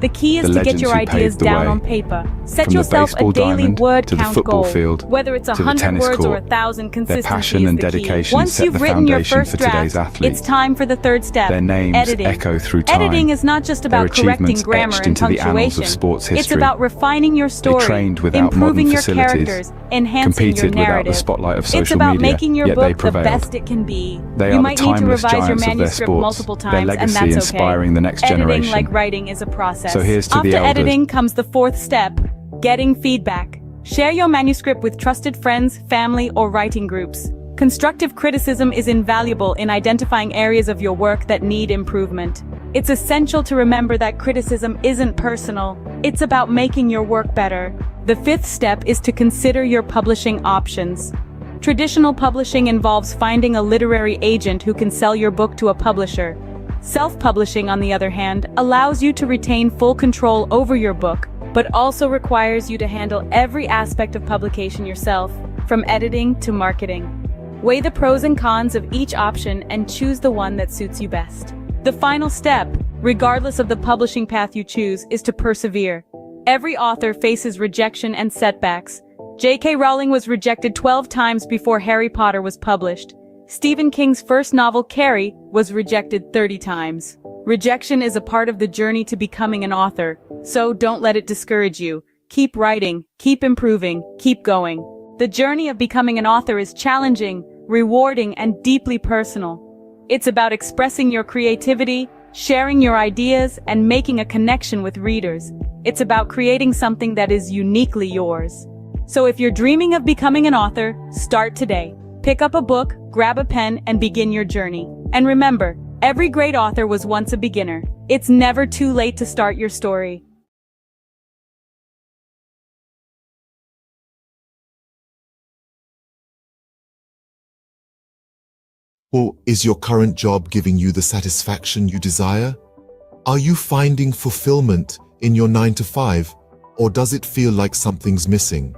The key is The to get legends your who ideas paved the down way. on paper. Set From the yourself a baseball daily diamond word to the count football goal. field Whether it's to the 100 tennis words or court. 1,000, Their consistency passion is and the key. dedication Once set you've the written your foundation first for today's draft, athletes. it's time for the third step. Their names editing. echo through time. Editing is not just about Their correcting achievements grammar etched and into the annals punctuation. of sports It's history. about refining your story, trained without improving modern your facilities, characters, enhancing your competed without the narrative. spotlight of It's social about media, making your yet they book the prevailed. best it can be. They You are might the need to timeless revise your giants of their manuscript sports, multiple their times, and legacy that's okay. inspiring the next Editing, generation. like writing, is a process. So here's to After the elders. editing comes the fourth step, getting feedback. Share your manuscript with trusted friends, family, or writing groups. Constructive criticism is invaluable in identifying areas of your work that need improvement. It's essential to remember that criticism isn't personal. It's about making your work better. The fifth step is to consider your publishing options. Traditional publishing involves finding a literary agent who can sell your book to a publisher. Self-publishing, on the other hand, allows you to retain full control over your book, but also requires you to handle every aspect of publication yourself, from editing to marketing. Weigh the pros and cons of each option and choose the one that suits you best. The final step, regardless of the publishing path you choose, is to persevere. Every author faces rejection and setbacks. J.K. Rowling was rejected 12 times before Harry Potter was published. Stephen King's first novel, Carrie, was rejected 30 times. Rejection is a part of the journey to becoming an author, so don't let it discourage you. Keep writing, keep improving, keep going. The journey of becoming an author is challenging, rewarding, and deeply personal. It's about expressing your creativity, sharing your ideas, and making a connection with readers. It's about creating something that is uniquely yours. So if you're dreaming of becoming an author, start today. Pick up a book, grab a pen, and begin your journey. And remember, every great author was once a beginner. It's never too late to start your story. Or is your current job giving you the satisfaction you desire? Are you finding fulfillment in your 9-to-5, or does it feel like something's missing?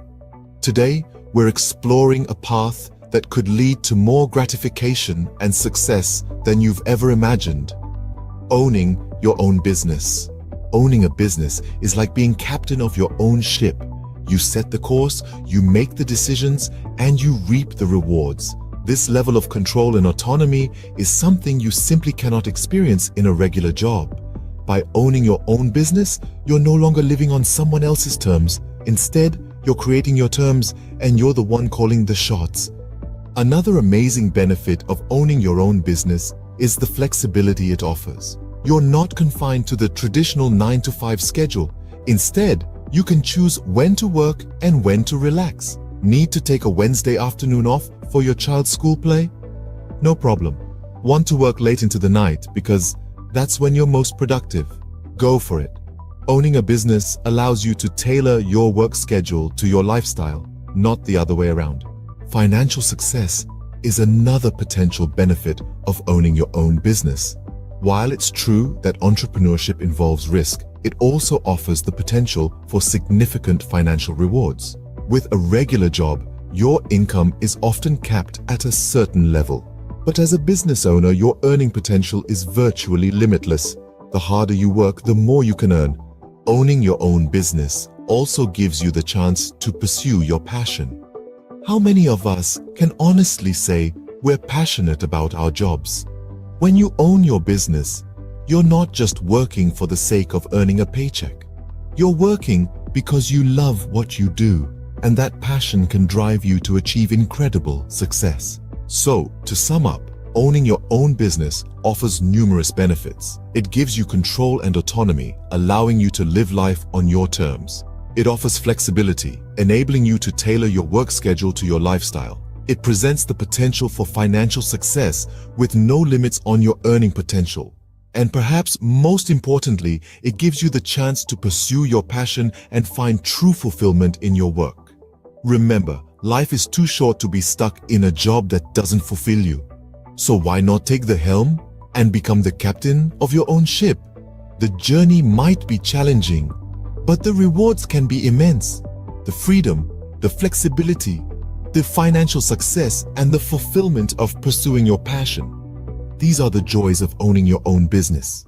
Today, we're exploring a path that could lead to more gratification and success than you've ever imagined. Owning your own business. Owning a business is like being captain of your own ship. You set the course, you make the decisions, and you reap the rewards. This level of control and autonomy is something you simply cannot experience in a regular job. By owning your own business, you're no longer living on someone else's terms. Instead, you're creating your terms, and you're the one calling the shots. Another amazing benefit of owning your own business is the flexibility it offers. You're not confined to the traditional 9-to-5 schedule. Instead, you can choose when to work and when to relax. Need to take a Wednesday afternoon off for your child's school play? No problem. Want to work late into the night because that's when you're most productive? Go for it. Owning a business allows you to tailor your work schedule to your lifestyle, not the other way around. Financial success is another potential benefit of owning your own business. While it's true that entrepreneurship involves risk, it also offers the potential for significant financial rewards. With a regular job, your income is often capped at a certain level. But as a business owner, your earning potential is virtually limitless. The harder you work, the more you can earn. Owning your own business also gives you the chance to pursue your passion. How many of us can honestly say we're passionate about our jobs? When you own your business, you're not just working for the sake of earning a paycheck. You're working because you love what you do, and that passion can drive you to achieve incredible success. So, to sum up, owning your own business offers numerous benefits. It gives you control and autonomy, allowing you to live life on your terms. It offers flexibility, enabling you to tailor your work schedule to your lifestyle. It presents the potential for financial success with no limits on your earning potential. And perhaps most importantly, it gives you the chance to pursue your passion and find true fulfillment in your work. Remember, life is too short to be stuck in a job that doesn't fulfill you. So why not take the helm and become the captain of your own ship? The journey might be challenging, but the rewards can be immense. The freedom, the flexibility, the financial success, and the fulfillment of pursuing your passion. These are the joys of owning your own business.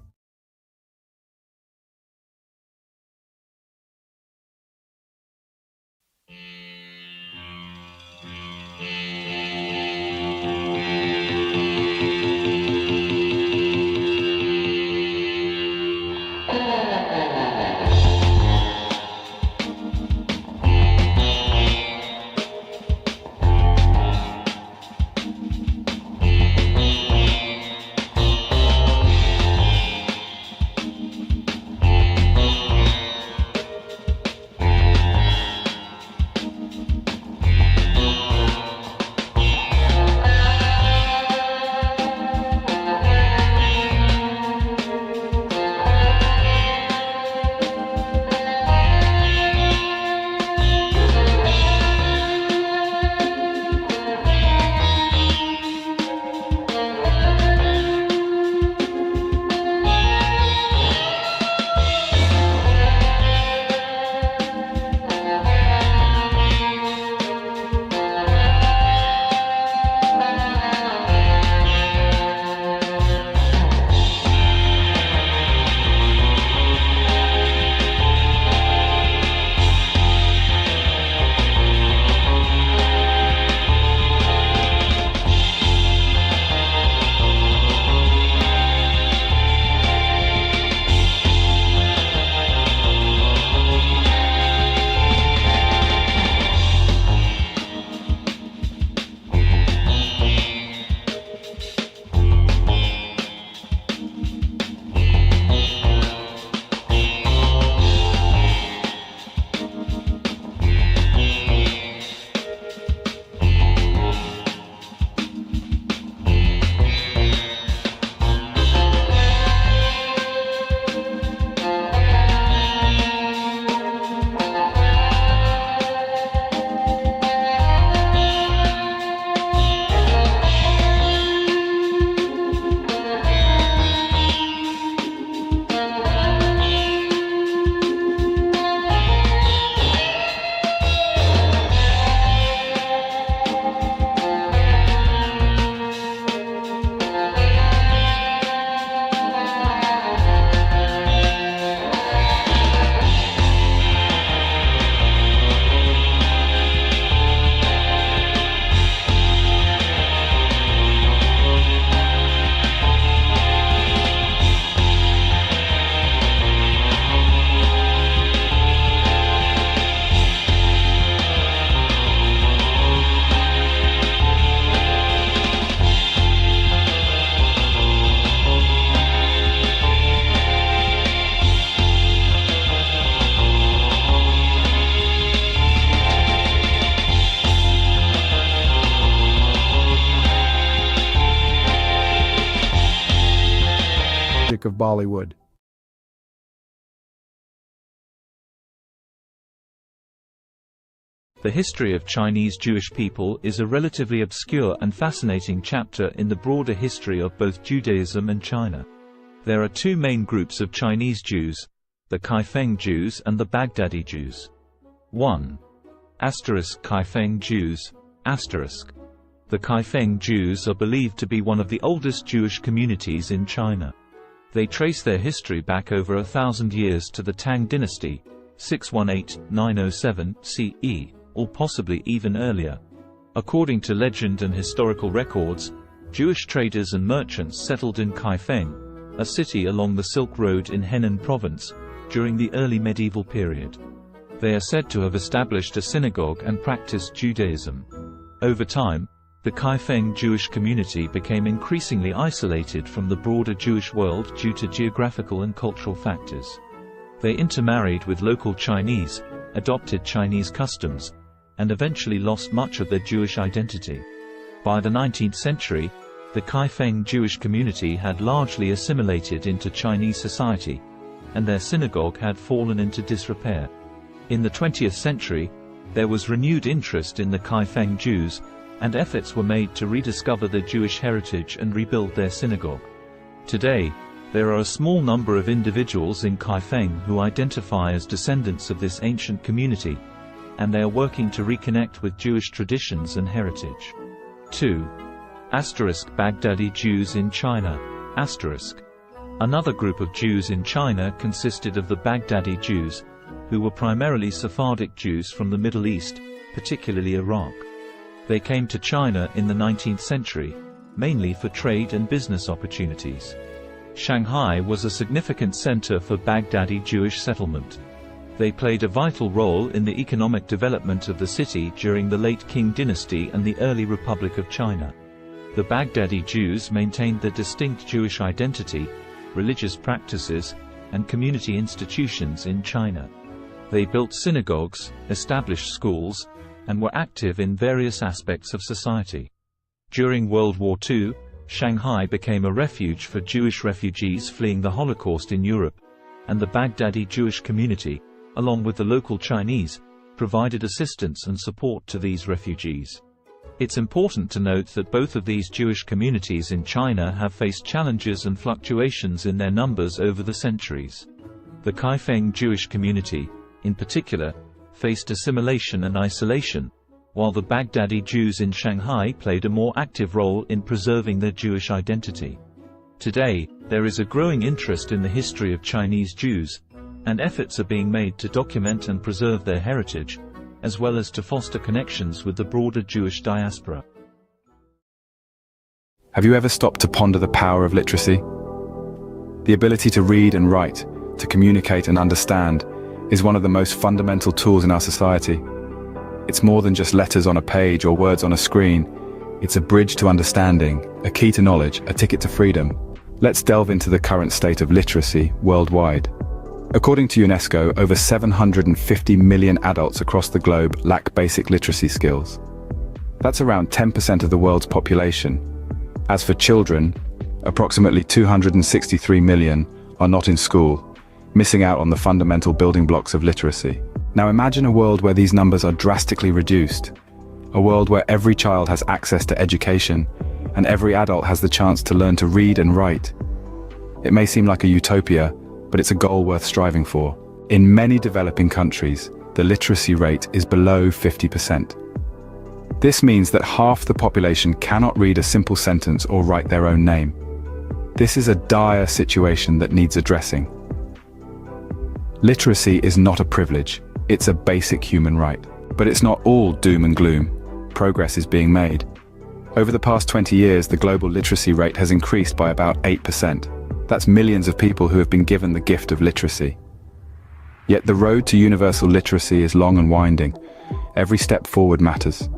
fabric of Bollywood. The history of Chinese Jewish people is a relatively obscure and fascinating chapter in the broader history of both Judaism and China. There are two main groups of Chinese Jews, the Kaifeng Jews and the Baghdadi Jews. 1. Kaifeng Jews. The Kaifeng Jews are believed to be one of the oldest Jewish communities in China. They trace their history back over 1,000 years to the Tang dynasty, 618–907 CE, or possibly even earlier. According to legend and historical records, Jewish traders and merchants settled in Kaifeng, a city along the Silk Road in Henan province, during the early medieval period. They are said to have established a synagogue and practiced Judaism. Over time, the Kaifeng Jewish community became increasingly isolated from the broader Jewish world due to geographical and cultural factors. They intermarried with local Chinese, adopted Chinese customs, and eventually lost much of their Jewish identity. By the 19th century, the Kaifeng Jewish community had largely assimilated into Chinese society, and their synagogue had fallen into disrepair. In the 20th century, there was renewed interest in the Kaifeng Jews, and efforts were made to rediscover their Jewish heritage and rebuild their synagogue. Today, there are a small number of individuals in Kaifeng who identify as descendants of this ancient community, and they are working to reconnect with Jewish traditions and heritage. 2. Baghdadi Jews in China. Another group of Jews in China consisted of the Baghdadi Jews, who were primarily Sephardic Jews from the Middle East, particularly Iraq. They came to China in the 19th century, mainly for trade and business opportunities. Shanghai was a significant center for Baghdadi Jewish settlement. They played a vital role in the economic development of the city during the late Qing dynasty and the early Republic of China. The Baghdadi Jews maintained their distinct Jewish identity, religious practices, and community institutions in China. They built synagogues, established schools, and were active in various aspects of society. During World War II, Shanghai became a refuge for Jewish refugees fleeing the Holocaust in Europe, and the Baghdadi Jewish community, along with the local Chinese, provided assistance and support to these refugees. It's important to note that both of these Jewish communities in China have faced challenges and fluctuations in their numbers over the centuries. The Kaifeng Jewish community, in particular, faced assimilation and isolation, while the Baghdadi Jews in Shanghai played a more active role in preserving their Jewish identity. Today, there is a growing interest in the history of Chinese Jews, and efforts are being made to document and preserve their heritage, as well as to foster connections with the broader Jewish diaspora. Have you ever stopped to ponder the power of literacy? The ability to read and write, to communicate and understand, is one of the most fundamental tools in our society. It's more than just letters on a page or words on a screen. It's a bridge to understanding, a key to knowledge, a ticket to freedom. Let's delve into the current state of literacy worldwide. According to UNESCO, over 750 million adults across the globe lack basic literacy skills. That's around 10% of the world's population. As for children, approximately 263 million are not in school, missing out on the fundamental building blocks of literacy. Now imagine a world where these numbers are drastically reduced. A world where every child has access to education, and every adult has the chance to learn to read and write. It may seem like a utopia, but it's a goal worth striving for. In many developing countries, the literacy rate is below 50%. This means that half the population cannot read a simple sentence or write their own name. This is a dire situation that needs addressing. Literacy is not a privilege, it's a basic human right. But it's not all doom and gloom. Progress is being made. Over the past 20 years, the global literacy rate has increased by about 8%. That's millions of people who have been given the gift of literacy. Yet the road to universal literacy is long and winding. Every step forward matters.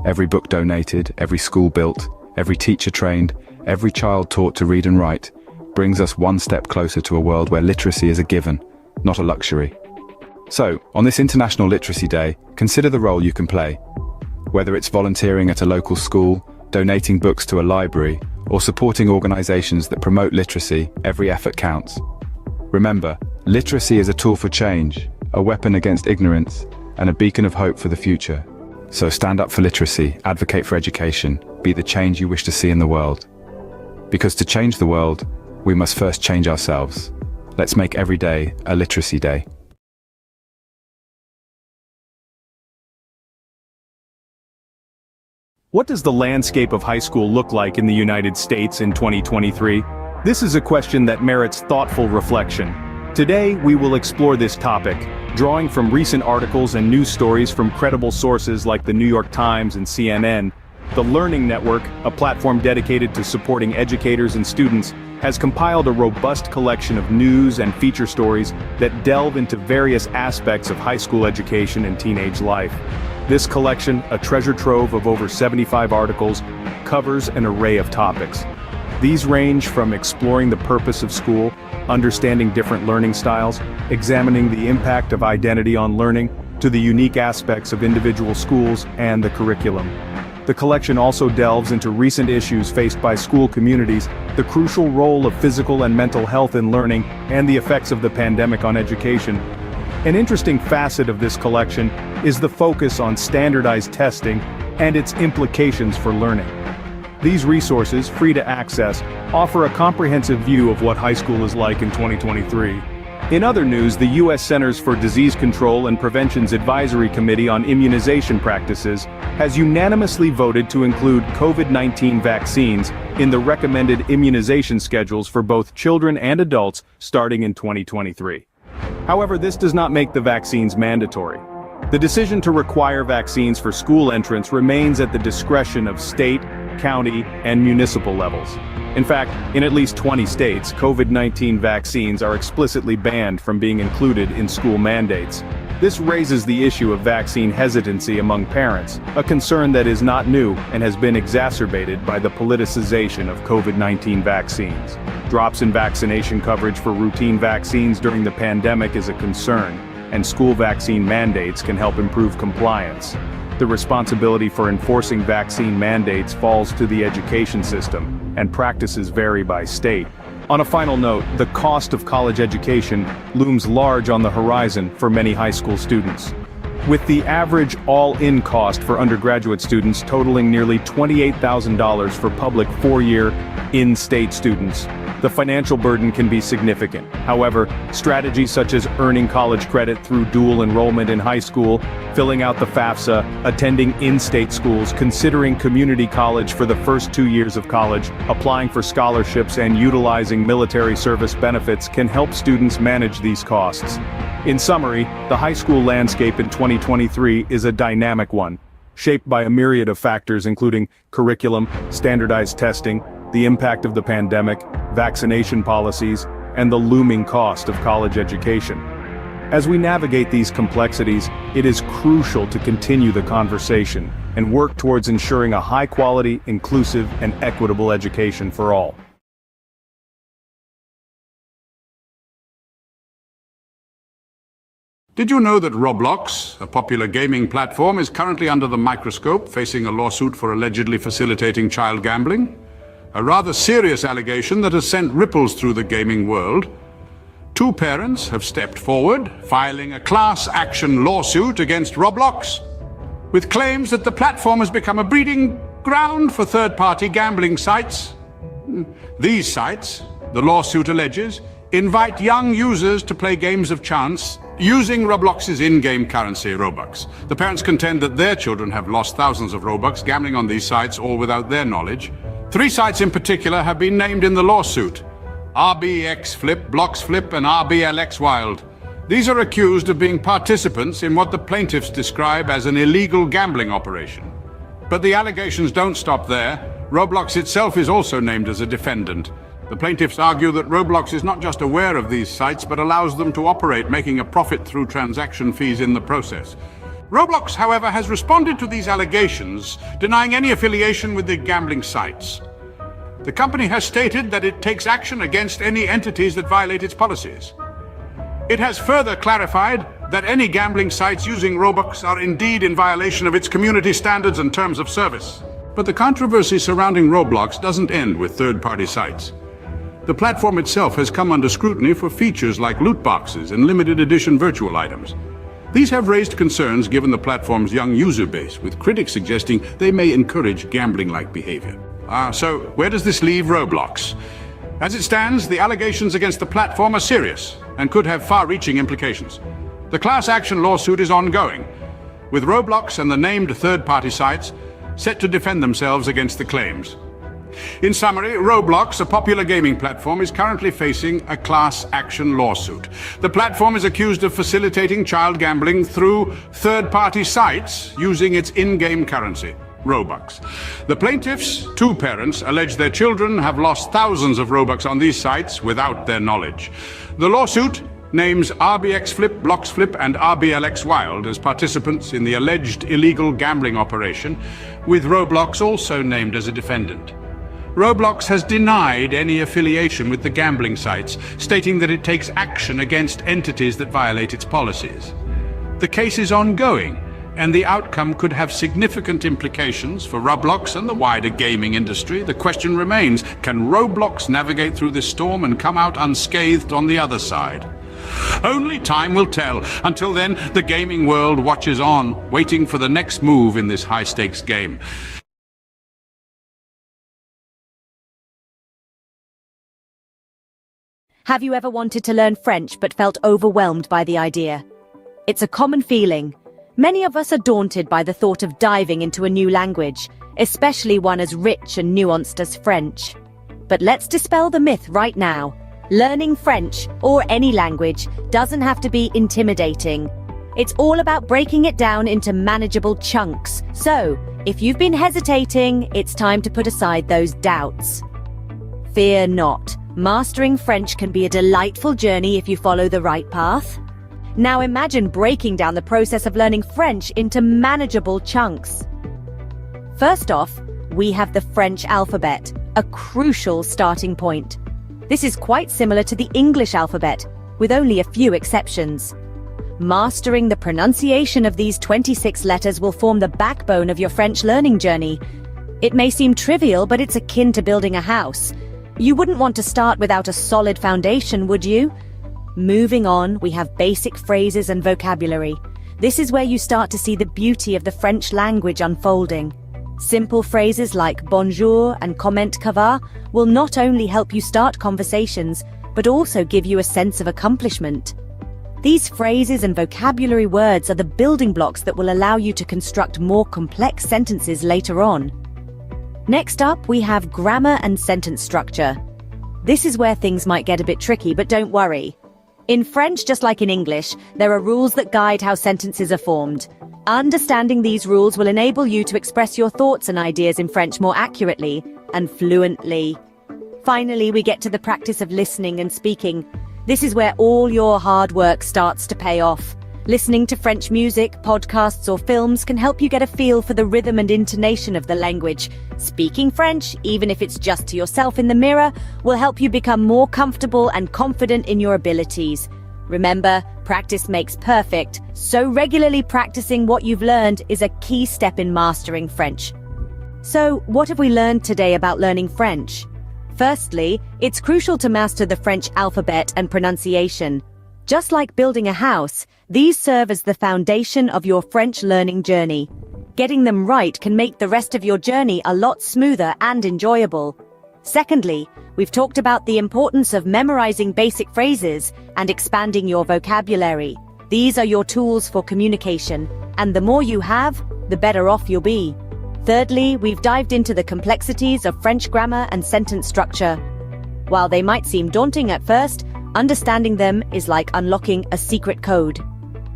Every book donated, every school built, every teacher trained, every child taught to read and write, brings us one step closer to a world where literacy is a given, not a luxury. So, on this International Literacy Day, consider the role you can play. Whether it's volunteering at a local school, donating books to a library, or supporting organizations that promote literacy, every effort counts. Remember, literacy is a tool for change, a weapon against ignorance, and a beacon of hope for the future. So stand up for literacy, advocate for education, be the change you wish to see in the world. Because to change the world, we must first change ourselves. Let's make every day a literacy day. What does the landscape of high school look like in the United States in 2023? This is a question that merits thoughtful reflection. Today, we will explore this topic, drawing from recent articles and news stories from credible sources like the New York Times and CNN. The Learning Network, a platform dedicated to supporting educators and students, has compiled a robust collection of news and feature stories that delve into various aspects of high school education and teenage life. This collection, a treasure trove of over 75 articles, covers an array of topics. These range from exploring the purpose of school, understanding different learning styles, examining the impact of identity on learning, to the unique aspects of individual schools and the curriculum. The collection also delves into recent issues faced by school communities, the crucial role of physical and mental health in learning, and the effects of the pandemic on education. An interesting facet of this collection is the focus on standardized testing and its implications for learning. These resources, free to access, offer a comprehensive view of what high school is like in 2023. In other news, the U.S. Centers for Disease Control and Prevention's Advisory Committee on Immunization Practices has unanimously voted to include COVID-19 vaccines in the recommended immunization schedules for both children and adults starting in 2023. However, this does not make the vaccines mandatory. The decision to require vaccines for school entrance remains at the discretion of state, county, and municipal levels. In fact, in at least 20 states, COVID-19 vaccines are explicitly banned from being included in school mandates. This raises the issue of vaccine hesitancy among parents, a concern that is not new and has been exacerbated by the politicization of COVID-19 vaccines. Drops in vaccination coverage for routine vaccines during the pandemic is a concern, and school vaccine mandates can help improve compliance. The responsibility for enforcing vaccine mandates falls to the education system, and practices vary by state. On a final note, the cost of college education looms large on the horizon for many high school students. With the average all-in cost for undergraduate students totaling nearly $28,000 for public four-year, in-state students, the financial burden can be significant. However, strategies such as earning college credit through dual enrollment in high school, filling out the FAFSA, attending in-state schools, considering community college for the first 2 years of college, applying for scholarships, and utilizing military service benefits can help students manage these costs. In summary, the high school landscape in 2023 is a dynamic one, shaped by a myriad of factors including curriculum, standardized testing, the impact of the pandemic, vaccination policies, and the looming cost of college education. As we navigate these complexities, it is crucial to continue the conversation and work towards ensuring a high-quality, inclusive, and equitable education for all. Did you know that Roblox, a popular gaming platform, is currently under the microscope, facing a lawsuit for allegedly facilitating child gambling? A rather serious allegation that has sent ripples through the gaming world. Two parents have stepped forward, filing a class action lawsuit against Roblox, with claims that the platform has become a breeding ground for third-party gambling sites. These sites, the lawsuit alleges, invite young users to play games of chance using Roblox's in-game currency, Robux. The parents contend that their children have lost thousands of Robux gambling on these sites, all without their knowledge. 3 sites in particular have been named in the lawsuit: RBX Flip, Blocks Flip, and RBLX Wild. These are accused of being participants in what the plaintiffs describe as an illegal gambling operation. But the allegations don't stop there. Roblox itself is also named as a defendant. The plaintiffs argue that Roblox is not just aware of these sites, but allows them to operate, making a profit through transaction fees in the process. Roblox, however, has responded to these allegations, denying any affiliation with the gambling sites. The company has stated that it takes action against any entities that violate its policies. It has further clarified that any gambling sites using Robux are indeed in violation of its community standards and terms of service. But the controversy surrounding Roblox doesn't end with third-party sites. The platform itself has come under scrutiny for features like loot boxes and limited edition virtual items. These have raised concerns given the platform's young user base, with critics suggesting they may encourage gambling-like behavior. So where does this leave Roblox? As it stands, the allegations against the platform are serious and could have far-reaching implications. The class action lawsuit is ongoing, with Roblox and the named third-party sites set to defend themselves against the claims. In summary, Roblox, a popular gaming platform, is currently facing a class action lawsuit. The platform is accused of facilitating child gambling through third-party sites using its in-game currency, Robux. The plaintiffs, two parents, allege their children have lost thousands of Robux on these sites without their knowledge. The lawsuit names RBX Flip, Blocks Flip, and RBLX Wild as participants in the alleged illegal gambling operation, with Roblox also named as a defendant. Roblox has denied any affiliation with the gambling sites, stating that it takes action against entities that violate its policies. The case is ongoing, and the outcome could have significant implications for Roblox and the wider gaming industry. The question remains, can Roblox navigate through this storm and come out unscathed on the other side? Only time will tell. Until then, the gaming world watches on, waiting for the next move in this high-stakes game. Have you ever wanted to learn French but felt overwhelmed by the idea? It's a common feeling. Many of us are daunted by the thought of diving into a new language, especially one as rich and nuanced as French. But let's dispel the myth right now. Learning French, or any language, doesn't have to be intimidating. It's all about breaking it down into manageable chunks. So, if you've been hesitating, it's time to put aside those doubts. Fear not. Mastering French can be a delightful journey if you follow the right path. Now imagine breaking down the process of learning French into manageable chunks. First off, we have the French alphabet, a crucial starting point. This is quite similar to the English alphabet, with only a few exceptions. Mastering the pronunciation of these 26 letters will form the backbone of your French learning journey. It may seem trivial, but it's akin to building a house. You wouldn't want to start without a solid foundation, would you? Moving on, we have basic phrases and vocabulary. This is where you start to see the beauty of the French language unfolding. Simple phrases like bonjour and comment ça va will not only help you start conversations, but also give you a sense of accomplishment. These phrases and vocabulary words are the building blocks that will allow you to construct more complex sentences later on. Next up, we have grammar and sentence structure. This is where things might get a bit tricky, but don't worry. In French, just like in English, there are rules that guide how sentences are formed. Understanding these rules will enable you to express your thoughts and ideas in French more accurately and fluently. Finally, we get to the practice of listening and speaking. This is where all your hard work starts to pay off. Listening to French music, podcasts, or films can help you get a feel for the rhythm and intonation of the language. Speaking French, even if it's just to yourself in the mirror, will help you become more comfortable and confident in your abilities. Remember, practice makes perfect, so regularly practicing what you've learned is a key step in mastering French. So, what have we learned today about learning French? Firstly, it's crucial to master the French alphabet and pronunciation. Just like building a house, these serve as the foundation of your French learning journey. Getting them right can make the rest of your journey a lot smoother and enjoyable. Secondly, we've talked about the importance of memorizing basic phrases and expanding your vocabulary. These are your tools for communication, and the more you have, the better off you'll be. Thirdly, we've dived into the complexities of French grammar and sentence structure. While they might seem daunting at first, understanding them is like unlocking a secret code.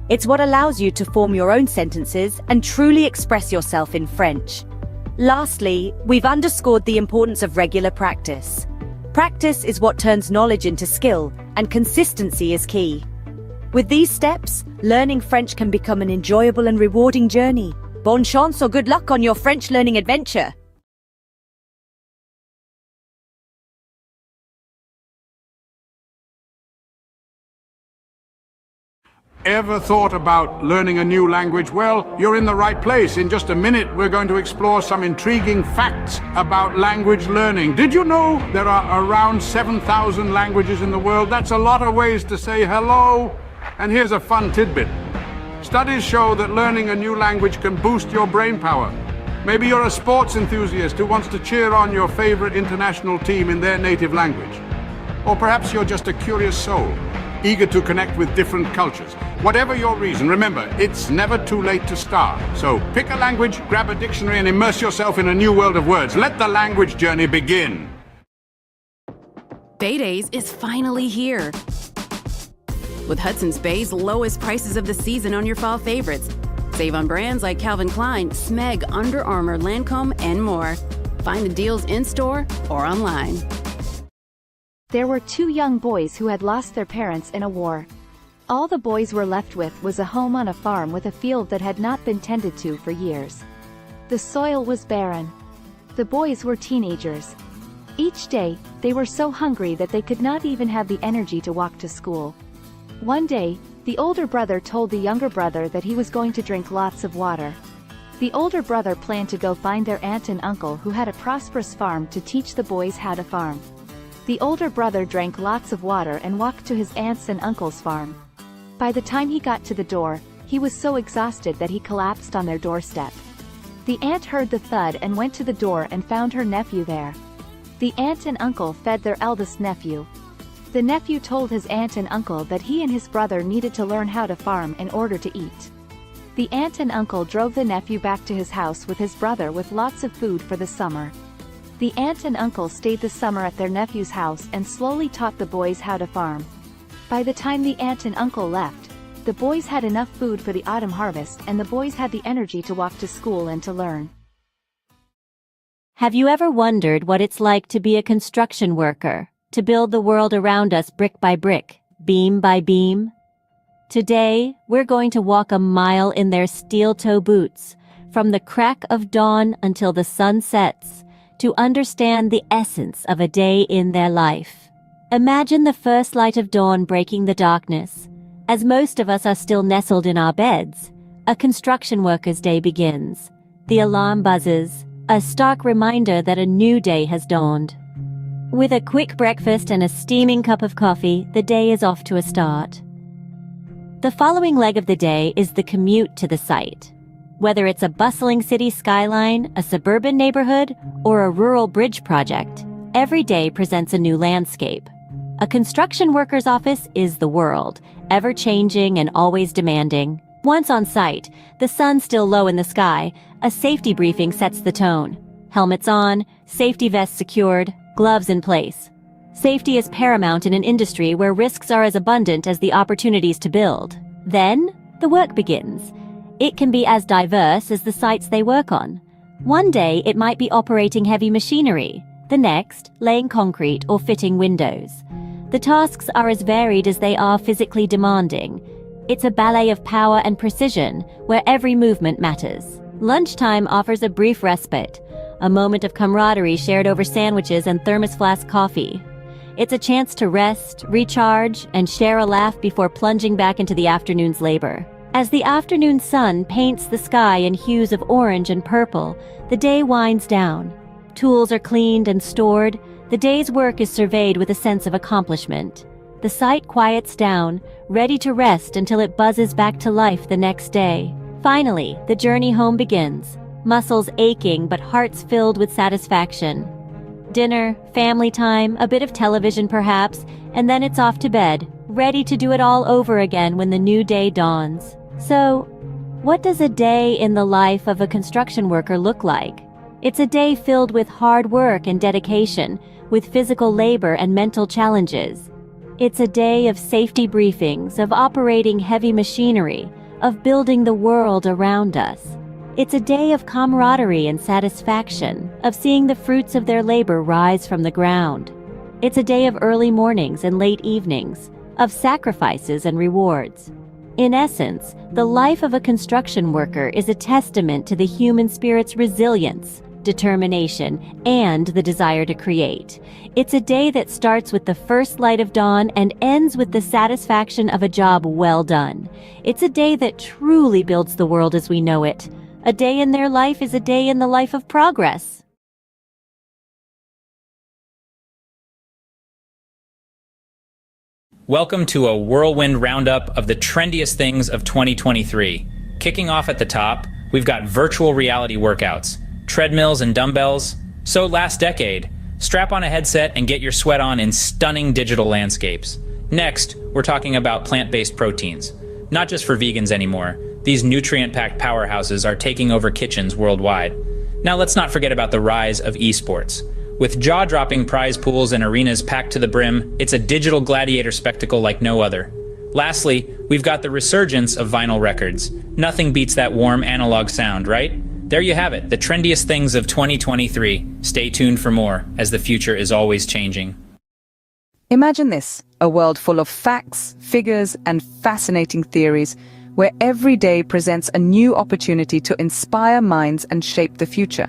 It's what allows you to form your own sentences and truly express yourself in French. Lastly, we've underscored the importance of regular practice. Practice is what turns knowledge into skill, and consistency is key. With these steps, learning French can become an enjoyable and rewarding journey. Bonne chance or good luck on your French learning adventure! Ever thought about learning a new language? Well, you're in the right place. In just a minute, we're going to explore some intriguing facts about language learning. Did you know there are around 7,000 languages in the world? That's a lot of ways to say hello. And here's a fun tidbit. Studies show that learning a new language can boost your brain power. Maybe you're a sports enthusiast who wants to cheer on your favorite international team in their native language. Or perhaps you're just a curious soul, eager to connect with different cultures. Whatever your reason, remember, it's never too late to start. So pick a language, grab a dictionary, and immerse yourself in a new world of words. Let the language journey begin. Bay Days is finally here. With Hudson's Bay's lowest prices of the season on your fall favorites. Save on brands like Calvin Klein, Smeg, Under Armour, Lancome, and more. Find the deals in-store or online. There were two young boys who had lost their parents in a war. All the boys were left with was a home on a farm with a field that had not been tended to for years. The soil was barren. The boys were teenagers. Each day, they were so hungry that they could not even have the energy to walk to school. One day, the older brother told the younger brother that he was going to drink lots of water. The older brother planned to go find their aunt and uncle who had a prosperous farm to teach the boys how to farm. The older brother drank lots of water and walked to his aunt's and uncle's farm. By the time he got to the door, he was so exhausted that he collapsed on their doorstep. The aunt heard the thud and went to the door and found her nephew there. The aunt and uncle fed their eldest nephew. The nephew told his aunt and uncle that he and his brother needed to learn how to farm in order to eat. The aunt and uncle drove the nephew back to his house with his brother with lots of food for the summer. The aunt and uncle stayed the summer at their nephew's house and slowly taught the boys how to farm. By the time the aunt and uncle left, the boys had enough food for the autumn harvest and the boys had the energy to walk to school and to learn. Have you ever wondered what it's like to be a construction worker, to build the world around us brick by brick, beam by beam? Today, we're going to walk a mile in their steel-toe boots, from the crack of dawn until the sun sets, to understand the essence of a day in their life. Imagine the first light of dawn breaking the darkness. As most of us are still nestled in our beds, a construction worker's day begins. The alarm buzzes, a stark reminder that a new day has dawned. With a quick breakfast and a steaming cup of coffee, the day is off to a start. The following leg of the day is the commute to the site. Whether it's a bustling city skyline, a suburban neighborhood, or a rural bridge project, every day presents a new landscape. A construction worker's office is the world, ever-changing and always demanding. Once on site, the sun still low in the sky, a safety briefing sets the tone. Helmets on, safety vests secured, gloves in place. Safety is paramount in an industry where risks are as abundant as the opportunities to build. Then, the work begins. It can be as diverse as the sites they work on. One day, it might be operating heavy machinery. The next, laying concrete or fitting windows. The tasks are as varied as they are physically demanding. It's a ballet of power and precision, where every movement matters. Lunchtime offers a brief respite, a moment of camaraderie shared over sandwiches and thermos flask coffee. It's a chance to rest, recharge, and share a laugh before plunging back into the afternoon's labor. As the afternoon sun paints the sky in hues of orange and purple, the day winds down. Tools are cleaned and stored. The day's work is surveyed with a sense of accomplishment. The site quiets down, ready to rest until it buzzes back to life the next day. Finally, the journey home begins. Muscles aching but hearts filled with satisfaction. Dinner, family time, a bit of television perhaps, and then it's off to bed, ready to do it all over again when the new day dawns. So, what does a day in the life of a construction worker look like? It's a day filled with hard work and dedication, with physical labor and mental challenges. It's a day of safety briefings, of operating heavy machinery, of building the world around us. It's a day of camaraderie and satisfaction, of seeing the fruits of their labor rise from the ground. It's a day of early mornings and late evenings, of sacrifices and rewards. In essence, the life of a construction worker is a testament to the human spirit's resilience, determination, and the desire to create. It's a day that starts with the first light of dawn and ends with the satisfaction of a job well done. It's a day that truly builds the world as we know it. A day in their life is a day in the life of progress. Welcome to a whirlwind roundup of the trendiest things of 2023. Kicking off at the top, we've got virtual reality workouts, treadmills and dumbbells. So last decade, strap on a headset and get your sweat on in stunning digital landscapes. Next, we're talking about plant-based proteins. Not just for vegans anymore, these nutrient-packed powerhouses are taking over kitchens worldwide. Now let's not forget about the rise of esports. With jaw-dropping prize pools and arenas packed to the brim, it's a digital gladiator spectacle like no other. Lastly, we've got the resurgence of vinyl records. Nothing beats that warm analog sound, right? There you have it, the trendiest things of 2023. Stay tuned for more, as the future is always changing. Imagine this, a world full of facts, figures, and fascinating theories, where every day presents a new opportunity to inspire minds and shape the future.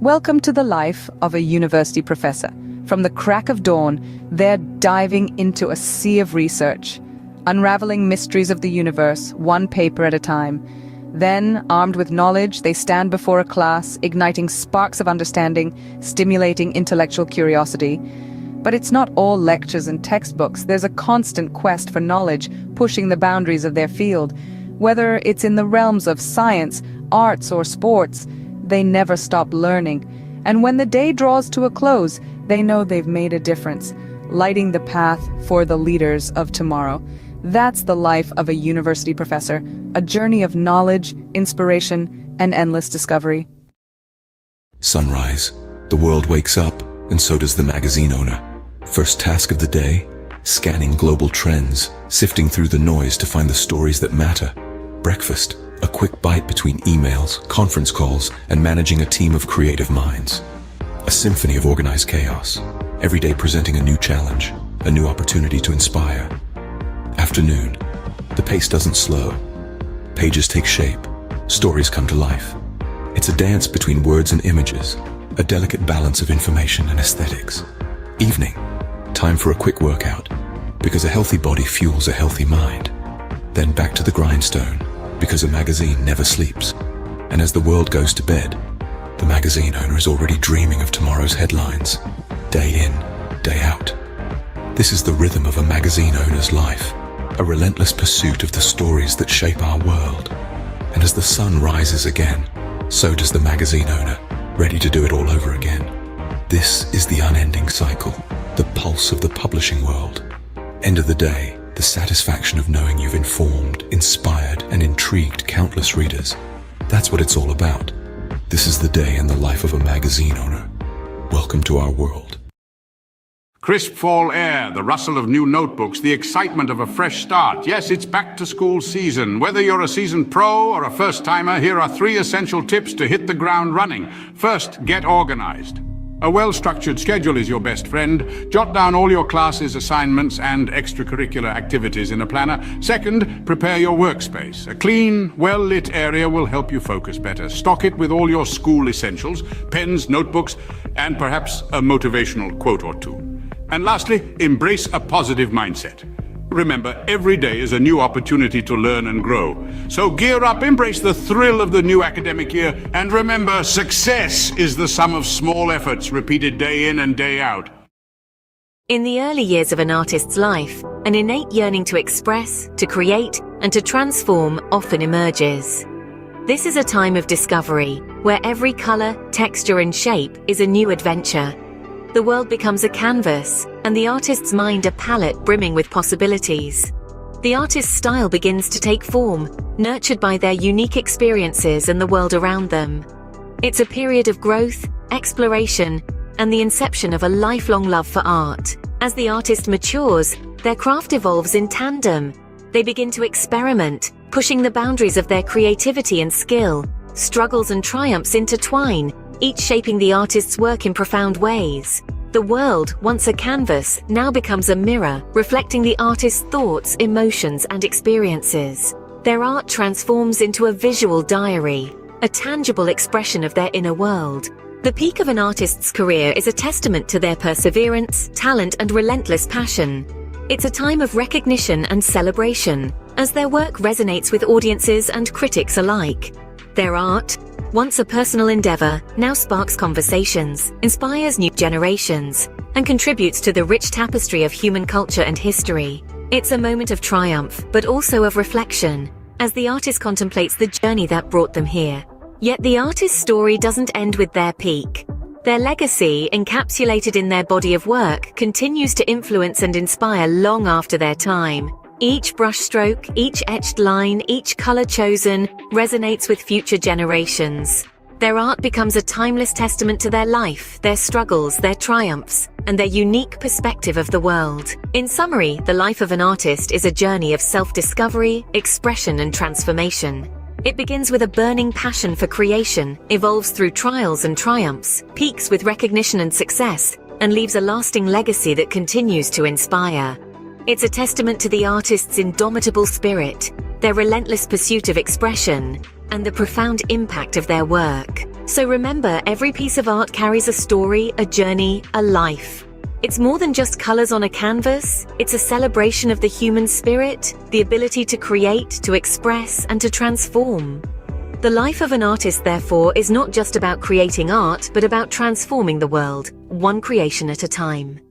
Welcome to the life of a university professor. From the crack of dawn, they're diving into a sea of research, unraveling mysteries of the universe, one paper at a time. Then, armed with knowledge, they stand before a class, igniting sparks of understanding, stimulating intellectual curiosity. But it's not all lectures and textbooks. There's a constant quest for knowledge, pushing the boundaries of their field. Whether it's in the realms of science, arts, or sports, they never stop learning. And when the day draws to a close, they know they've made a difference, lighting the path for the leaders of tomorrow. That's the life of a university professor, a journey of knowledge, inspiration, and endless discovery. Sunrise. The world wakes up, and so does the magazine owner. First task of the day, scanning global trends, sifting through the noise to find the stories that matter. Breakfast. A quick bite between emails, conference calls, and managing a team of creative minds. A symphony of organized chaos, every day presenting a new challenge, a new opportunity to inspire. Afternoon. The pace doesn't slow. Pages take shape, stories come to life. It's a dance between words and images, a delicate balance of information and aesthetics. Evening. Time for a quick workout, because a healthy body fuels a healthy mind. Then back to the grindstone, because a magazine never sleeps. And as the world goes to bed, the magazine owner is already dreaming of tomorrow's headlines, day in, day out. This is the rhythm of a magazine owner's life, a relentless pursuit of the stories that shape our world. And as the sun rises again, so does the magazine owner, ready to do it all over again. This is the unending cycle, the pulse of the publishing world. End of the day, the satisfaction of knowing you've informed, inspired, and intrigued countless readers. That's what it's all about. This is the day in the life of a magazine owner. Welcome to our world. Crisp fall air, the rustle of new notebooks, the excitement of a fresh start. Yes, it's back to school season. Whether you're a seasoned pro or a first-timer, here are 3 essential tips to hit the ground running. First, get organized. A well-structured schedule is your best friend. Jot down all your classes, assignments, and extracurricular activities in a planner. Second, prepare your workspace. A clean, well-lit area will help you focus better. Stock it with all your school essentials, pens, notebooks, and perhaps a motivational quote or two. And lastly, embrace a positive mindset. Remember, every day is a new opportunity to learn and grow. So gear up, embrace the thrill of the new academic year, and remember, success is the sum of small efforts repeated day in and day out. In the early years of an artist's life, an innate yearning to express, to create, and to transform often emerges. This is a time of discovery, where every color, texture, and shape is a new adventure. The world becomes a canvas, and the artist's mind a palette brimming with possibilities. The artist's style begins to take form, nurtured by their unique experiences and the world around them. It's a period of growth, exploration, and the inception of a lifelong love for art. As the artist matures, their craft evolves in tandem. They begin to experiment, pushing the boundaries of their creativity and skill. Struggles and triumphs intertwine, each shaping the artist's work in profound ways. The world, once a canvas, now becomes a mirror, reflecting the artist's thoughts, emotions, and experiences. Their art transforms into a visual diary, a tangible expression of their inner world. The peak of an artist's career is a testament to their perseverance, talent, and relentless passion. It's a time of recognition and celebration, as their work resonates with audiences and critics alike. Their art, once a personal endeavor, now sparks conversations, inspires new generations, and contributes to the rich tapestry of human culture and history. It's a moment of triumph, but also of reflection, as the artist contemplates the journey that brought them here. Yet the artist's story doesn't end with their peak. Their legacy, encapsulated in their body of work, continues to influence and inspire long after their time. Each brushstroke, each etched line, each color chosen resonates with future generations. Their art becomes a timeless testament to their life, their struggles, their triumphs, and their unique perspective of the world. In summary, the life of an artist is a journey of self-discovery, expression, and transformation. It begins with a burning passion for creation, evolves through trials and triumphs, peaks with recognition and success, and leaves a lasting legacy that continues to inspire. It's a testament to the artist's indomitable spirit, their relentless pursuit of expression, and the profound impact of their work. So remember, every piece of art carries a story, a journey, a life. It's more than just colors on a canvas. It's a celebration of the human spirit, the ability to create, to express, and to transform. The life of an artist, therefore, is not just about creating art, but about transforming the world, one creation at a time.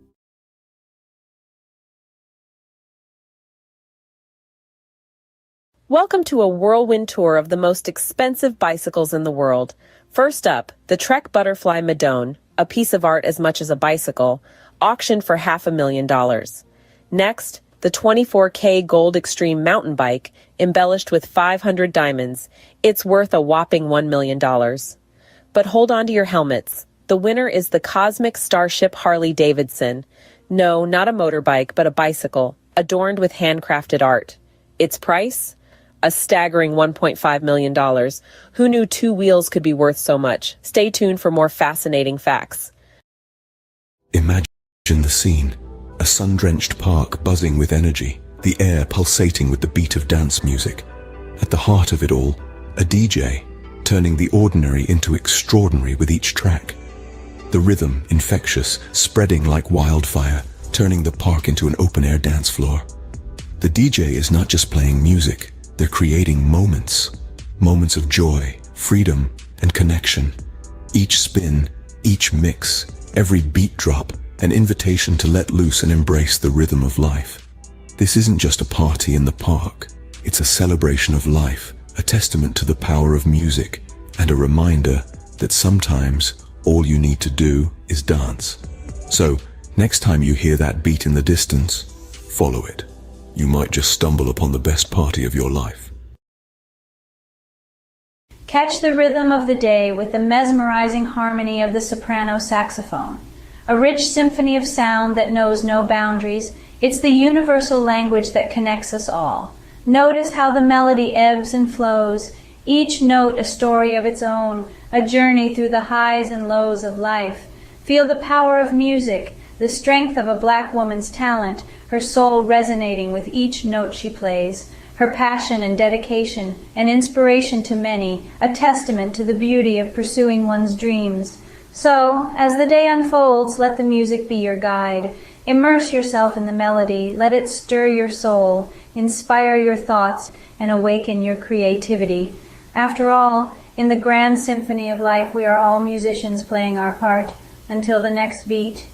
Welcome to a whirlwind tour of the most expensive bicycles in the world. First up, the Trek Butterfly Madone, a piece of art as much as a bicycle, auctioned for $500,000. Next, the 24K Gold Extreme mountain bike, embellished with 500 diamonds. It's worth a whopping $1 million. But hold on to your helmets. The winner is the Cosmic Starship Harley-Davidson. No, not a motorbike, but a bicycle, adorned with handcrafted art. Its price? A staggering $1.5 million. Who knew two wheels could be worth so much? Stay tuned for more fascinating facts. Imagine the scene. A sun-drenched park buzzing with energy, the air pulsating with the beat of dance music. At the heart of it all, a DJ, turning the ordinary into extraordinary with each track. The rhythm, infectious, spreading like wildfire, turning the park into an open-air dance floor. The DJ is not just playing music, they're creating moments. Moments of joy, freedom, and connection. Each spin, each mix, every beat drop, an invitation to let loose and embrace the rhythm of life. This isn't just a party in the park. It's a celebration of life, a testament to the power of music, and a reminder that sometimes all you need to do is dance. So, next time you hear that beat in the distance, follow it. You might just stumble upon the best party of your life. Catch the rhythm of the day with the mesmerizing harmony of the soprano saxophone. A rich symphony of sound that knows no boundaries. It's the universal language that connects us all. Notice how the melody ebbs and flows, each note a story of its own, a journey through the highs and lows of life. Feel the power of music, the strength of a black woman's talent, her soul resonating with each note she plays, her passion and dedication, an inspiration to many, a testament to the beauty of pursuing one's dreams. So, as the day unfolds, let the music be your guide. Immerse yourself in the melody, let it stir your soul, inspire your thoughts, and awaken your creativity. After all, in the grand symphony of life, we are all musicians playing our part. Until the next beat.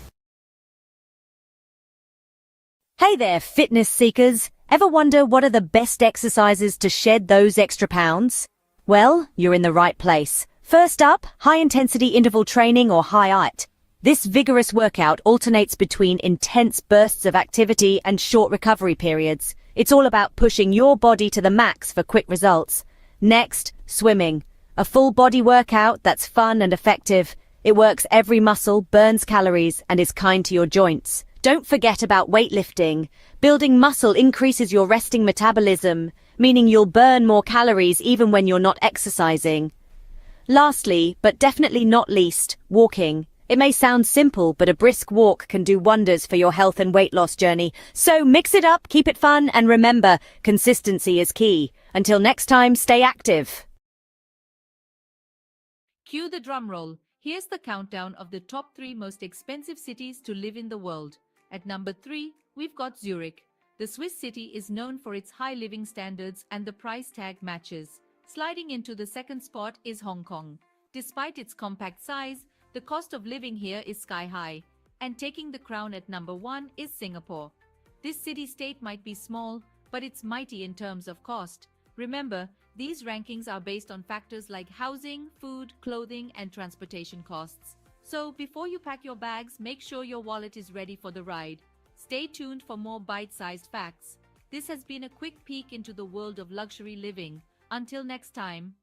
Hey there, fitness seekers. Ever wonder what are the best exercises to shed those extra pounds? Well, you're in the right place. First up, high-intensity interval training or HIIT. This vigorous workout alternates between intense bursts of activity and short recovery periods. It's all about pushing your body to the max for quick results. Next, swimming. A full-body workout that's fun and effective. It works every muscle, burns calories, and is kind to your joints. Don't forget about weightlifting. Building muscle increases your resting metabolism, meaning you'll burn more calories even when you're not exercising. Lastly, but definitely not least, walking. It may sound simple, but a brisk walk can do wonders for your health and weight loss journey. So mix it up, keep it fun, and remember, consistency is key. Until next time, stay active. Cue the drum roll. Here's the countdown of the top 3 most expensive cities to live in the world. At number 3, we've got Zurich. The Swiss city is known for its high living standards and the price tag matches. Sliding into the second spot is Hong Kong. Despite its compact size, the cost of living here is sky high. And taking the crown at number 1 is Singapore. This city-state might be small, but it's mighty in terms of cost. Remember, these rankings are based on factors like housing, food, clothing, and transportation costs. So before you pack your bags, make sure your wallet is ready for the ride. Stay tuned for more bite-sized facts. This has been a quick peek into the world of luxury living. Until next time.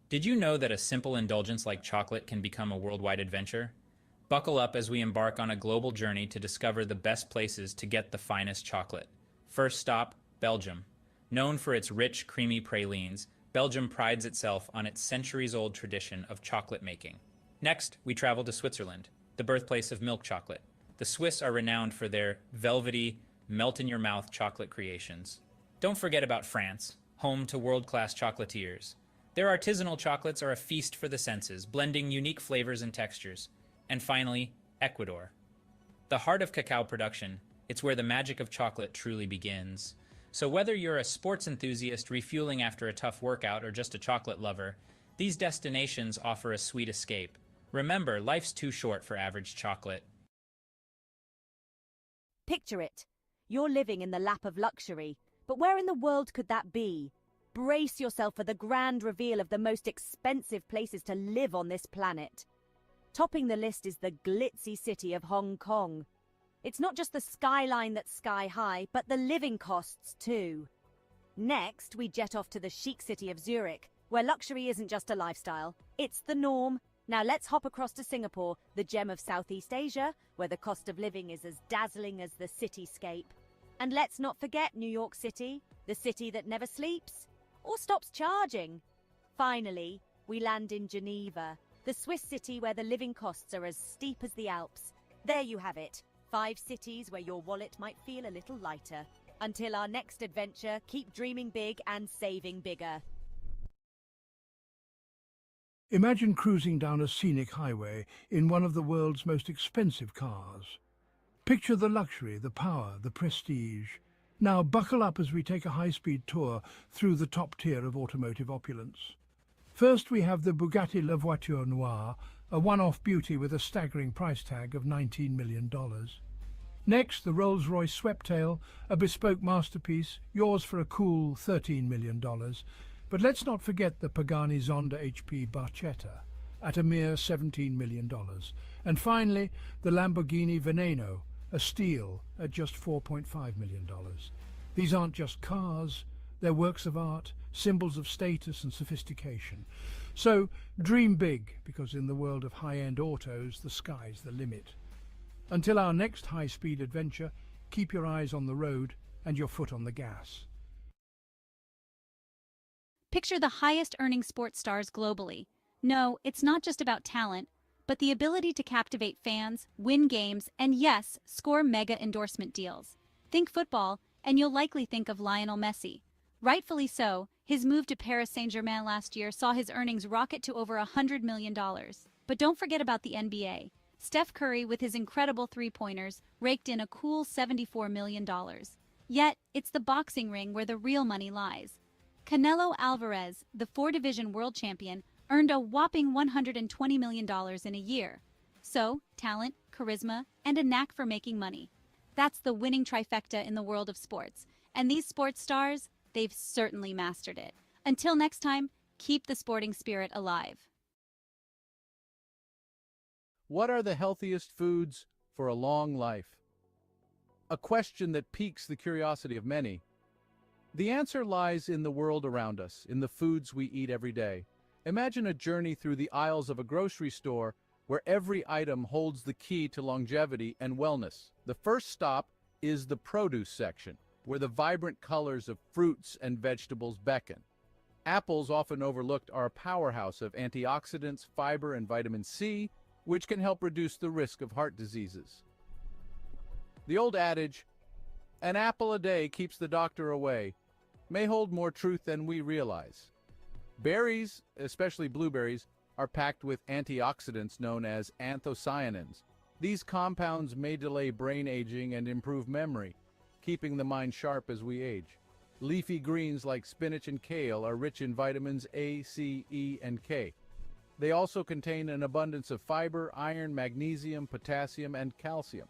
Did you know that a simple indulgence like chocolate can become a worldwide adventure? Buckle up as we embark on a global journey to discover the best places to get the finest chocolate. First stop, Belgium. Known for its rich, creamy pralines, Belgium prides itself on its centuries-old tradition of chocolate making. Next, we travel to Switzerland, the birthplace of milk chocolate. The Swiss are renowned for their velvety, melt-in-your-mouth chocolate creations. Don't forget about France, home to world-class chocolatiers. Their artisanal chocolates are a feast for the senses, blending unique flavors and textures. And finally, Ecuador. The heart of cacao production, it's where the magic of chocolate truly begins. So whether you're a sports enthusiast refueling after a tough workout or just a chocolate lover, these destinations offer a sweet escape. Remember, life's too short for average chocolate. Picture it. You're living in the lap of luxury, but where in the world could that be? Brace yourself for the grand reveal of the most expensive places to live on this planet. Topping the list is the glitzy city of Hong Kong. It's not just the skyline that's sky high, but the living costs too. Next, we jet off to the chic city of Zurich, where luxury isn't just a lifestyle, it's the norm. Now let's hop across to Singapore, the gem of Southeast Asia, where the cost of living is as dazzling as the cityscape. And let's not forget New York City, the city that never sleeps or stops charging. Finally, we land in Geneva, the Swiss city where the living costs are as steep as the Alps. There you have it, 5 cities where your wallet might feel a little lighter. Until our next adventure, keep dreaming big and saving bigger. Imagine cruising down a scenic highway in one of the world's most expensive cars. Picture the luxury, the power, the prestige. Now buckle up as we take a high-speed tour through the top tier of automotive opulence. First we have the Bugatti La Voiture Noire, a one-off beauty with a staggering price tag of $19 million. Next, the Rolls-Royce Sweptail, a bespoke masterpiece, yours for a cool $13 million. But let's not forget the Pagani Zonda HP Barchetta, at a mere $17 million. And finally, the Lamborghini Veneno, a steal at just $4.5 million. These aren't just cars, they're works of art, symbols of status and sophistication. So dream big, because in the world of high-end autos, the sky's the limit. Until our next high-speed adventure, keep your eyes on the road and your foot on the gas. Picture the highest earning sports stars globally. No, it's not just about talent, but the ability to captivate fans, win games, and yes, score mega endorsement deals. Think football, and you'll likely think of Lionel Messi. Rightfully so, his move to Paris Saint-Germain last year saw his earnings rocket to over $100 million. But don't forget about the NBA. Steph Curry, with his incredible three-pointers, raked in a cool $74 million. Yet, it's the boxing ring where the real money lies. Canelo Alvarez, the four-division world champion, earned a whopping $120 million in a year. So, talent, charisma, and a knack for making money. That's the winning trifecta in the world of sports. And these sports stars, they've certainly mastered it. Until next time, keep the sporting spirit alive. What are the healthiest foods for a long life? A question that piques the curiosity of many. The answer lies in the world around us, in the foods we eat every day. Imagine a journey through the aisles of a grocery store where every item holds the key to longevity and wellness. The first stop is the produce section, where the vibrant colors of fruits and vegetables beckon. Apples, often overlooked, are a powerhouse of antioxidants, fiber, and vitamin C, which can help reduce the risk of heart diseases. The old adage, "An apple a day keeps the doctor away," may hold more truth than we realize. Berries, especially blueberries, are packed with antioxidants known as anthocyanins. These compounds may delay brain aging and improve memory, keeping the mind sharp as we age. Leafy greens like spinach and kale are rich in vitamins A, C, E, and K. They also contain an abundance of fiber, iron, magnesium, potassium, and calcium.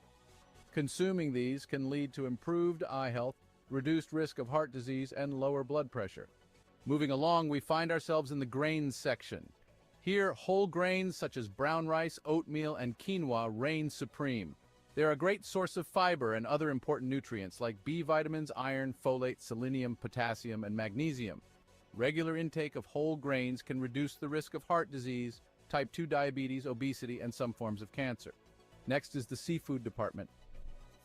Consuming these can lead to improved eye health, reduced risk of heart disease, and lower blood pressure. Moving along, we find ourselves in the grains section. Here, whole grains such as brown rice, oatmeal, and quinoa reign supreme. They're a great source of fiber and other important nutrients like B vitamins, iron, folate, selenium, potassium, and magnesium. Regular intake of whole grains can reduce the risk of heart disease, type 2 diabetes, obesity, and some forms of cancer. Next is the seafood department.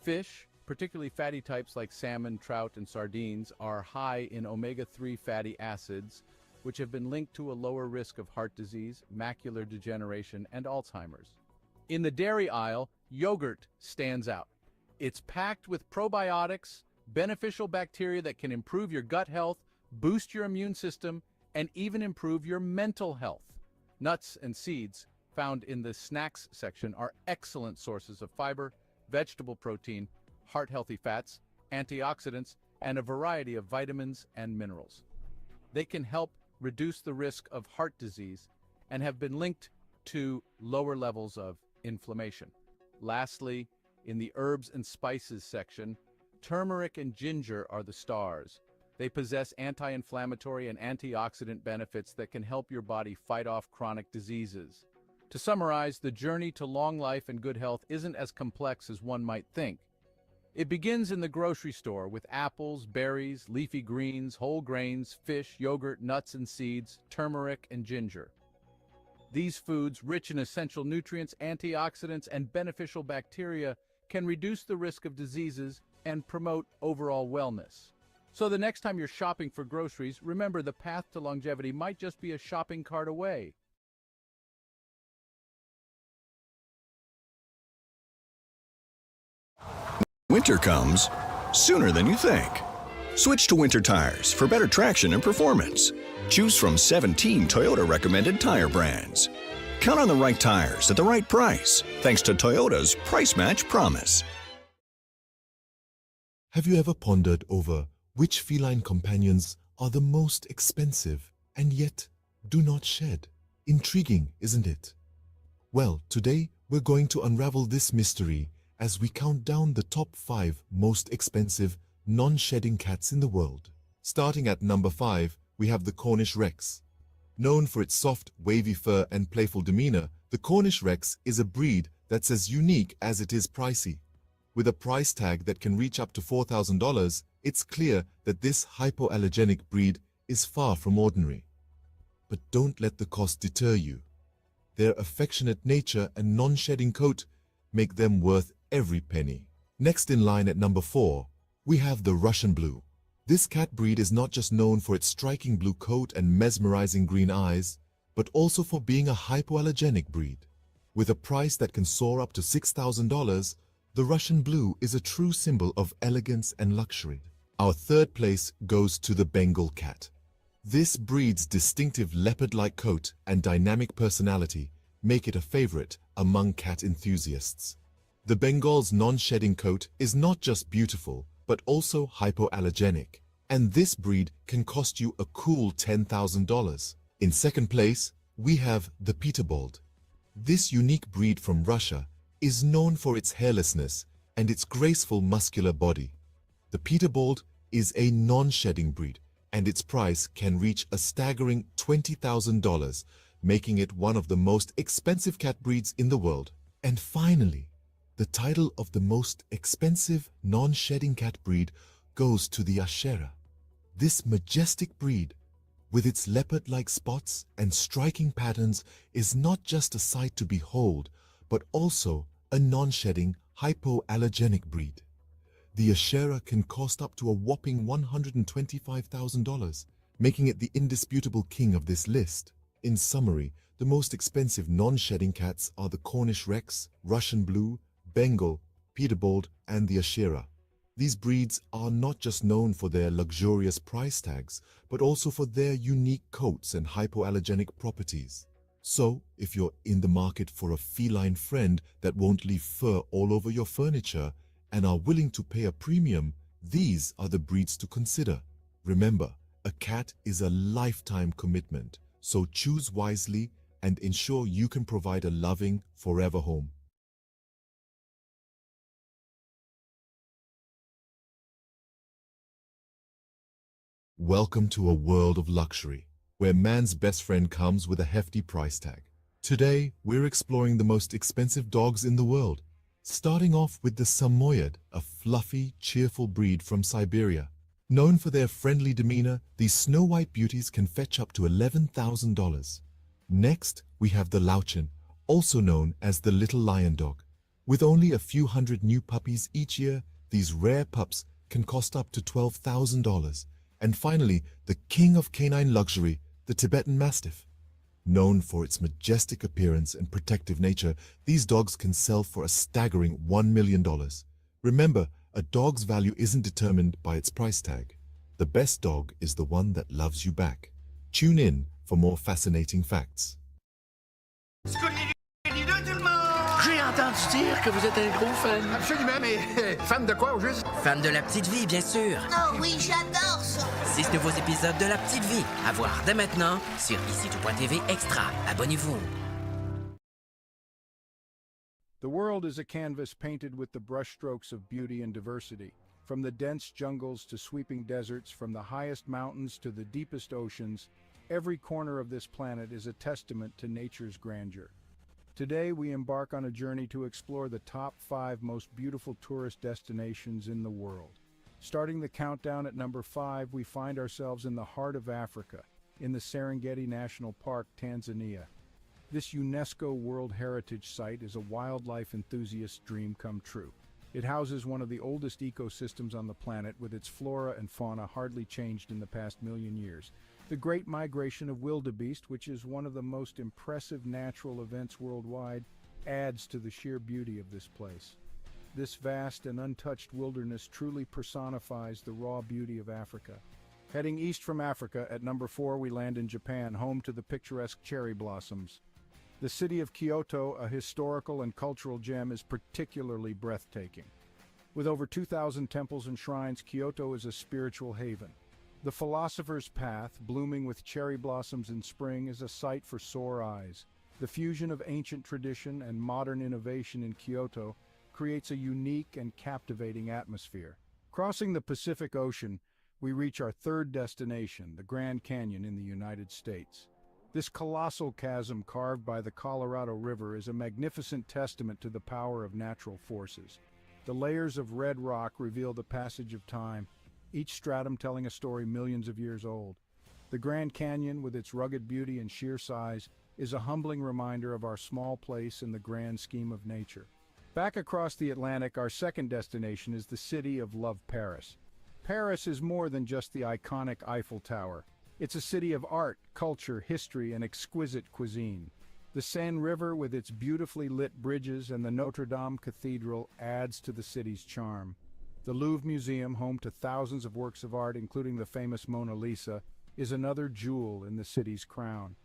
Fish, particularly fatty types like salmon, trout, and sardines, are high in omega-3 fatty acids, which have been linked to a lower risk of heart disease, macular degeneration, and Alzheimer's. In the dairy aisle, yogurt stands out. It's packed with probiotics, beneficial bacteria that can improve your gut health, boost your immune system, and even improve your mental health. Nuts and seeds, found in the snacks section, are excellent sources of fiber, vegetable protein, heart-healthy fats, antioxidants, and a variety of vitamins and minerals. They can help reduce the risk of heart disease and have been linked to lower levels of inflammation. Lastly, in the herbs and spices section, turmeric and ginger are the stars. They possess anti-inflammatory and antioxidant benefits that can help your body fight off chronic diseases. To summarize, the journey to long life and good health isn't as complex as one might think. It begins in the grocery store with apples, berries, leafy greens, whole grains, fish, yogurt, nuts and seeds, turmeric, and ginger. These foods, rich in essential nutrients, antioxidants, and beneficial bacteria, can reduce the risk of diseases and promote overall wellness. So the next time you're shopping for groceries, remember the path to longevity might just be a shopping cart away. Winter comes sooner than you think. Switch to winter tires for better traction and performance. Choose from 17 Toyota recommended tire brands. Count on the right tires at the right price, thanks to Toyota's Price Match Promise. Have you ever pondered over which feline companions are the most expensive and yet do not shed? Intriguing, isn't it? Well, today we're going to unravel this mystery as we count down the top 5 most expensive non-shedding cats in the world. Starting at number 5, we have the Cornish Rex. Known for its soft, wavy fur and playful demeanor, the Cornish Rex is a breed that's as unique as it is pricey. With a price tag that can reach up to $4,000, it's clear that this hypoallergenic breed is far from ordinary. But don't let the cost deter you. Their affectionate nature and non-shedding coat make them worth every penny. Next in line at number 4, we have the Russian Blue. This cat breed is not just known for its striking blue coat and mesmerizing green eyes, but also for being a hypoallergenic breed. With a price that can soar up to $6,000, the Russian Blue is a true symbol of elegance and luxury. Our third place goes to the Bengal cat. This breed's distinctive leopard-like coat and dynamic personality make it a favorite among cat enthusiasts. The Bengal's non-shedding coat is not just beautiful, but also hypoallergenic, and this breed can cost you a cool $10,000. In second place, we have the Peterbold. This unique breed from Russia is known for its hairlessness and its graceful muscular body. The Peterbold is a non-shedding breed, and its price can reach a staggering $20,000, making it one of the most expensive cat breeds in the world. And finally, the title of the most expensive non-shedding cat breed goes to the Ashera. This majestic breed, with its leopard-like spots and striking patterns, is not just a sight to behold, but also a non-shedding, hypoallergenic breed. The Ashera can cost up to a whopping $125,000, making it the indisputable king of this list. In summary, the most expensive non-shedding cats are the Cornish Rex, Russian Blue, Bengal, Peterbold, and the Ashera. These breeds are not just known for their luxurious price tags, but also for their unique coats and hypoallergenic properties. So, if you're in the market for a feline friend that won't leave fur all over your furniture and are willing to pay a premium, these are the breeds to consider. Remember, a cat is a lifetime commitment, so choose wisely and ensure you can provide a loving, forever home. Welcome to a world of luxury, where man's best friend comes with a hefty price tag. Today, we're exploring the most expensive dogs in the world, starting off with the Samoyed, a fluffy, cheerful breed from Siberia. Known for their friendly demeanor, these snow-white beauties can fetch up to $11,000. Next, we have the Lauchin, also known as the little lion dog. With only a few hundred new puppies each year, these rare pups can cost up to $12,000. And finally, the king of canine luxury, the Tibetan Mastiff. Known for its majestic appearance and protective nature, these dogs can sell for a staggering $1 million. Remember, a dog's value isn't determined by its price tag. The best dog is the one that loves you back. Tune in for more fascinating facts. J'ai entendu dire que vous êtes un gros fan. Absolument, mais fan de quoi au juste? Fan de La Petite Vie, bien sûr. Oh oui, j'adore ça. 6 nouveaux épisodes de La Petite Vie à voir dès maintenant sur ici.tv Extra. Abonnez-vous. The world is a canvas painted with the brushstrokes of beauty and diversity. From the dense jungles to sweeping deserts, from the highest mountains to the deepest oceans, every corner of this planet is a testament to nature's grandeur. Today, we embark on a journey to explore the top 5 most beautiful tourist destinations in the world. Starting the countdown at number 5, we find ourselves in the heart of Africa, in the Serengeti National Park, Tanzania. This UNESCO World Heritage Site is a wildlife enthusiast's dream come true. It houses one of the oldest ecosystems on the planet, with its flora and fauna hardly changed in the past million years. The Great Migration of Wildebeest, which is one of the most impressive natural events worldwide, adds to the sheer beauty of this place. This vast and untouched wilderness truly personifies the raw beauty of Africa. Heading east from Africa, at number 4 we land in Japan, home to the picturesque cherry blossoms. The city of Kyoto, a historical and cultural gem, is particularly breathtaking. With over 2,000 temples and shrines, Kyoto is a spiritual haven. The Philosopher's Path, blooming with cherry blossoms in spring, is a sight for sore eyes. The fusion of ancient tradition and modern innovation in Kyoto creates a unique and captivating atmosphere. Crossing the Pacific Ocean, we reach our third destination, the Grand Canyon in the United States. This colossal chasm carved by the Colorado River is a magnificent testament to the power of natural forces. The layers of red rock reveal the passage of time, each stratum telling a story millions of years old. The Grand Canyon, with its rugged beauty and sheer size, is a humbling reminder of our small place in the grand scheme of nature. Back across the Atlantic, our second destination is the city of love, Paris. Paris is more than just the iconic Eiffel Tower. It's a city of art, culture, history, and exquisite cuisine. The Seine River, with its beautifully lit bridges, and the Notre Dame Cathedral adds to the city's charm. The Louvre Museum, home to thousands of works of art, including the famous Mona Lisa, is another jewel in the city's crown.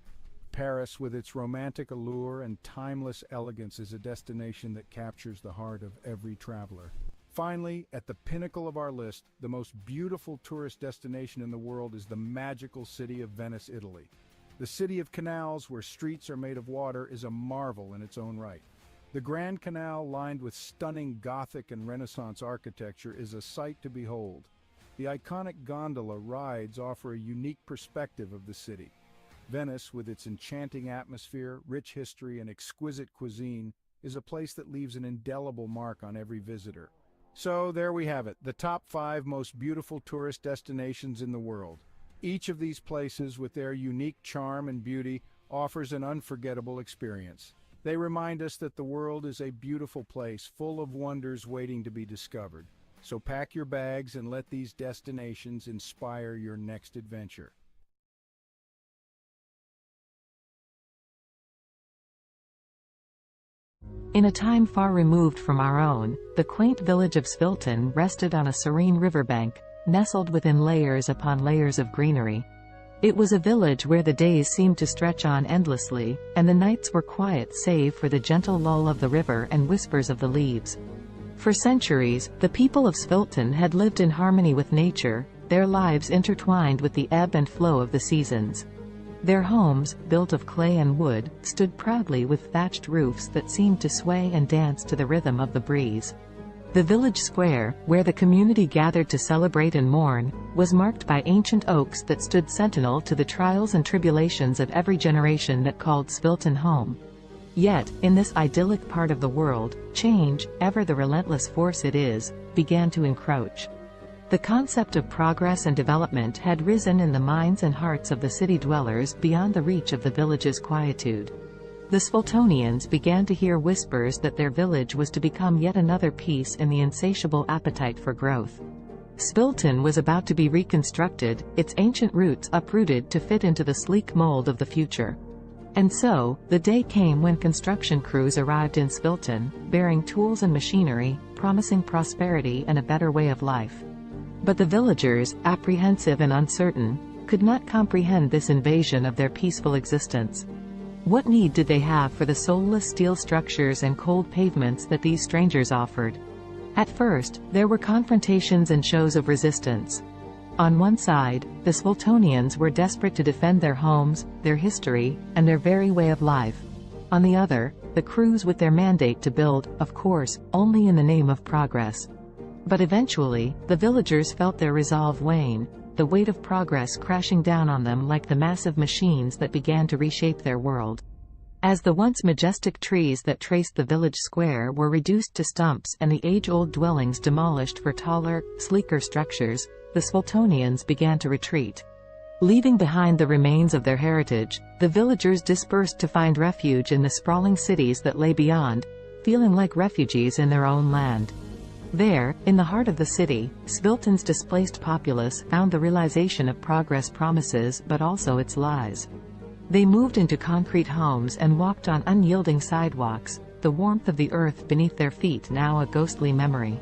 Paris, with its romantic allure and timeless elegance, is a destination that captures the heart of every traveler. Finally, at the pinnacle of our list, the most beautiful tourist destination in the world is the magical city of Venice, Italy. The city of canals, where streets are made of water, is a marvel in its own right. The Grand Canal, lined with stunning Gothic and Renaissance architecture, is a sight to behold. The iconic gondola rides offer a unique perspective of the city. Venice, with its enchanting atmosphere, rich history, and exquisite cuisine, is a place that leaves an indelible mark on every visitor. So there we have it, the top 5 most beautiful tourist destinations in the world. Each of these places, with their unique charm and beauty, offers an unforgettable experience. They remind us that the world is a beautiful place, full of wonders waiting to be discovered. So pack your bags and let these destinations inspire your next adventure. In a time far removed from our own, the quaint village of Svilton rested on a serene riverbank, nestled within layers upon layers of greenery. It was a village where the days seemed to stretch on endlessly, and the nights were quiet save for the gentle lull of the river and whispers of the leaves. For centuries, the people of Svilton had lived in harmony with nature, their lives intertwined with the ebb and flow of the seasons. Their homes, built of clay and wood, stood proudly with thatched roofs that seemed to sway and dance to the rhythm of the breeze. The village square, where the community gathered to celebrate and mourn, was marked by ancient oaks that stood sentinel to the trials and tribulations of every generation that called Svilton home. Yet, in this idyllic part of the world, change, ever the relentless force it is, began to encroach. The concept of progress and development had risen in the minds and hearts of the city dwellers beyond the reach of the village's quietude. The Sviltonians began to hear whispers that their village was to become yet another piece in the insatiable appetite for growth. Svilton was about to be reconstructed, its ancient roots uprooted to fit into the sleek mold of the future. And so, the day came when construction crews arrived in Svilton, bearing tools and machinery, promising prosperity and a better way of life. But the villagers, apprehensive and uncertain, could not comprehend this invasion of their peaceful existence. What need did they have for the soulless steel structures and cold pavements that these strangers offered? At first, there were confrontations and shows of resistance. On one side, the Sviltonians were desperate to defend their homes, their history, and their very way of life. On the other, the crews with their mandate to build, of course, only in the name of progress. But eventually, the villagers felt their resolve wane, the weight of progress crashing down on them like the massive machines that began to reshape their world. As the once majestic trees that traced the village square were reduced to stumps and the age-old dwellings demolished for taller, sleeker structures, the Sviltonians began to retreat. Leaving behind the remains of their heritage, the villagers dispersed to find refuge in the sprawling cities that lay beyond, feeling like refugees in their own land. There, in the heart of the city, Svilton's displaced populace found the realization of progress promises but also its lies. They moved into concrete homes and walked on unyielding sidewalks, the warmth of the earth beneath their feet now a ghostly memory.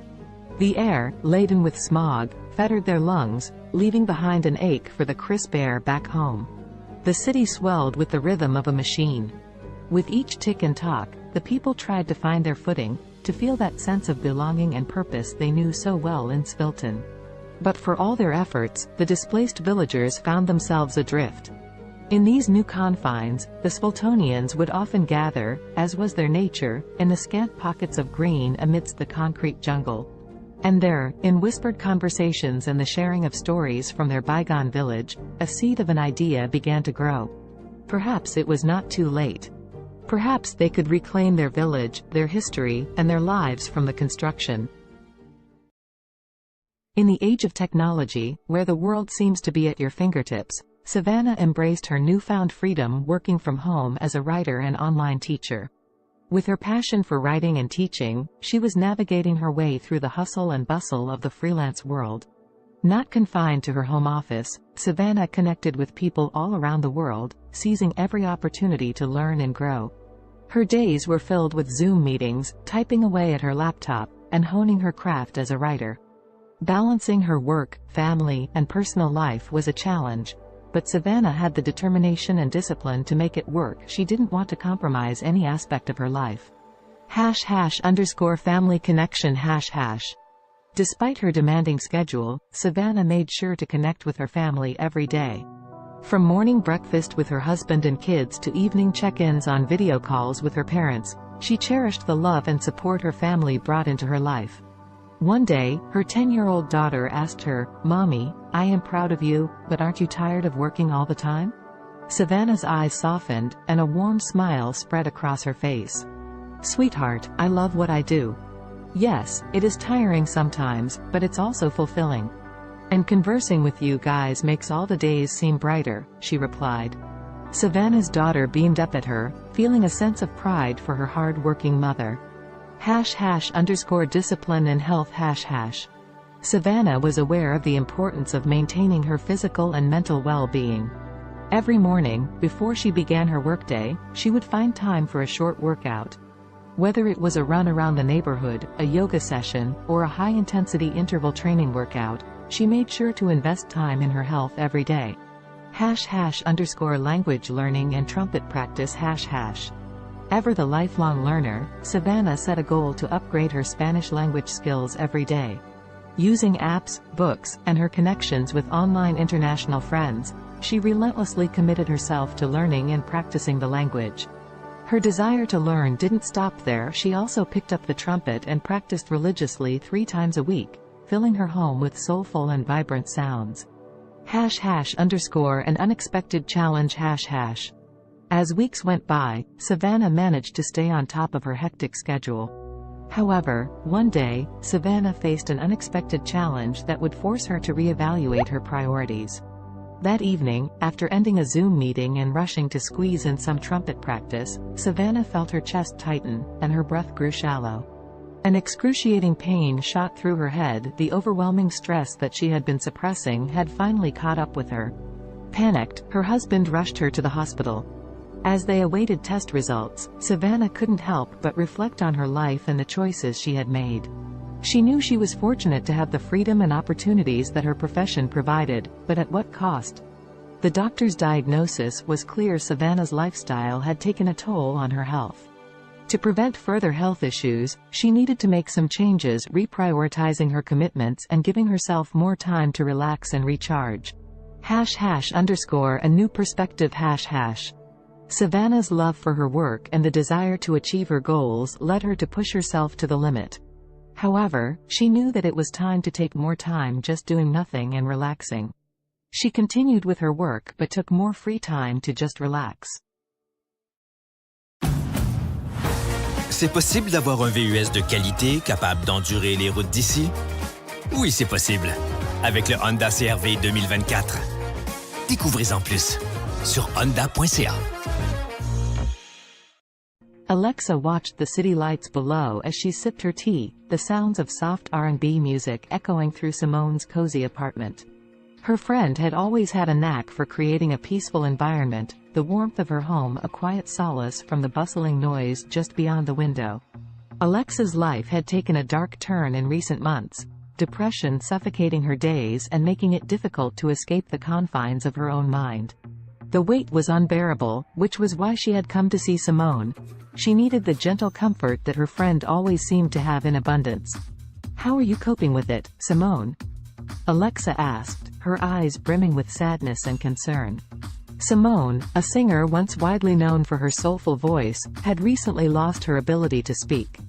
The air, laden with smog, fettered their lungs, leaving behind an ache for the crisp air back home. The city swelled with the rhythm of a machine. With each tick and tock, the people tried to find their footing, to feel that sense of belonging and purpose they knew so well in Svilton. But for all their efforts, the displaced villagers found themselves adrift. In these new confines, the Sviltonians would often gather, as was their nature, in the scant pockets of green amidst the concrete jungle. And there, in whispered conversations and the sharing of stories from their bygone village, a seed of an idea began to grow. Perhaps it was not too late. Perhaps they could reclaim their village, their history, and their lives from the construction. In the age of technology, where the world seems to be at your fingertips, Savannah embraced her newfound freedom working from home as a writer and online teacher. With her passion for writing and teaching, she was navigating her way through the hustle and bustle of the freelance world. Not confined to her home office, Savannah connected with people all around the world, seizing every opportunity to learn and grow. Her days were filled with Zoom meetings, typing away at her laptop, and honing her craft as a writer. Balancing her work, family, and personal life was a challenge, but Savannah had the determination and discipline to make it work. She didn't want to compromise any aspect of her life. #family connection #. Despite her demanding schedule, Savannah made sure to connect with her family every day. From morning breakfast with her husband and kids to evening check-ins on video calls with her parents, she cherished the love and support her family brought into her life. One day, her 10-year-old daughter asked her, "Mommy, I am proud of you, but aren't you tired of working all the time?" Savannah's eyes softened, and a warm smile spread across her face. "Sweetheart, I love what I do. Yes, it is tiring sometimes, but it's also fulfilling. And conversing with you guys makes all the days seem brighter," she replied. Savannah's daughter beamed up at her, feeling a sense of pride for her hard-working mother. #discipline and health #. Savannah was aware of the importance of maintaining her physical and mental well-being. Every morning, before she began her workday, she would find time for a short workout. Whether it was a run around the neighborhood, a yoga session, or a high-intensity interval training workout, she made sure to invest time in her health every day. #language learning and trumpet practice #. Ever the lifelong learner, Savannah set a goal to upgrade her Spanish language skills every day. Using apps, books, and her connections with online international friends, she relentlessly committed herself to learning and practicing the language. Her desire to learn didn't stop there. She also picked up the trumpet and practiced religiously 3 times a week, filling her home with soulful and vibrant sounds. #an unexpected challenge #. As weeks went by, Savannah managed to stay on top of her hectic schedule. However, one day, Savannah faced an unexpected challenge that would force her to reevaluate her priorities. That evening, after ending a Zoom meeting and rushing to squeeze in some trumpet practice, Savannah felt her chest tighten, and her breath grew shallow. An excruciating pain shot through her head. The overwhelming stress that she had been suppressing had finally caught up with her. Panicked, her husband rushed her to the hospital. As they awaited test results, Savannah couldn't help but reflect on her life and the choices she had made. She knew she was fortunate to have the freedom and opportunities that her profession provided, but at what cost? The doctor's diagnosis was clear: Savannah's lifestyle had taken a toll on her health. To prevent further health issues, she needed to make some changes, reprioritizing her commitments and giving herself more time to relax and recharge. #a new perspective #. Savannah's love for her work and the desire to achieve her goals led her to push herself to the limit. However, she knew that it was time to take more time just doing nothing and relaxing. She continued with her work but took more free time to just relax. C'est possible d'avoir un VUS de qualité capable d'endurer les routes d'ici? Oui, c'est possible. Avec le Honda CR-V 2024. Découvrez-en plus sur honda.ca. Alexa watched the city lights below as she sipped her tea, the sounds of soft R&B music echoing through Simone's cozy apartment. Her friend had always had a knack for creating a peaceful environment, the warmth of her home a quiet solace from the bustling noise just beyond the window. Alexa's life had taken a dark turn in recent months, depression suffocating her days and making it difficult to escape the confines of her own mind. The weight was unbearable, which was why she had come to see Simone. She needed the gentle comfort that her friend always seemed to have in abundance. "How are you coping with it, Simone?" Alexa asked, her eyes brimming with sadness and concern. Simone, a singer once widely known for her soulful voice, had recently lost her ability to speak.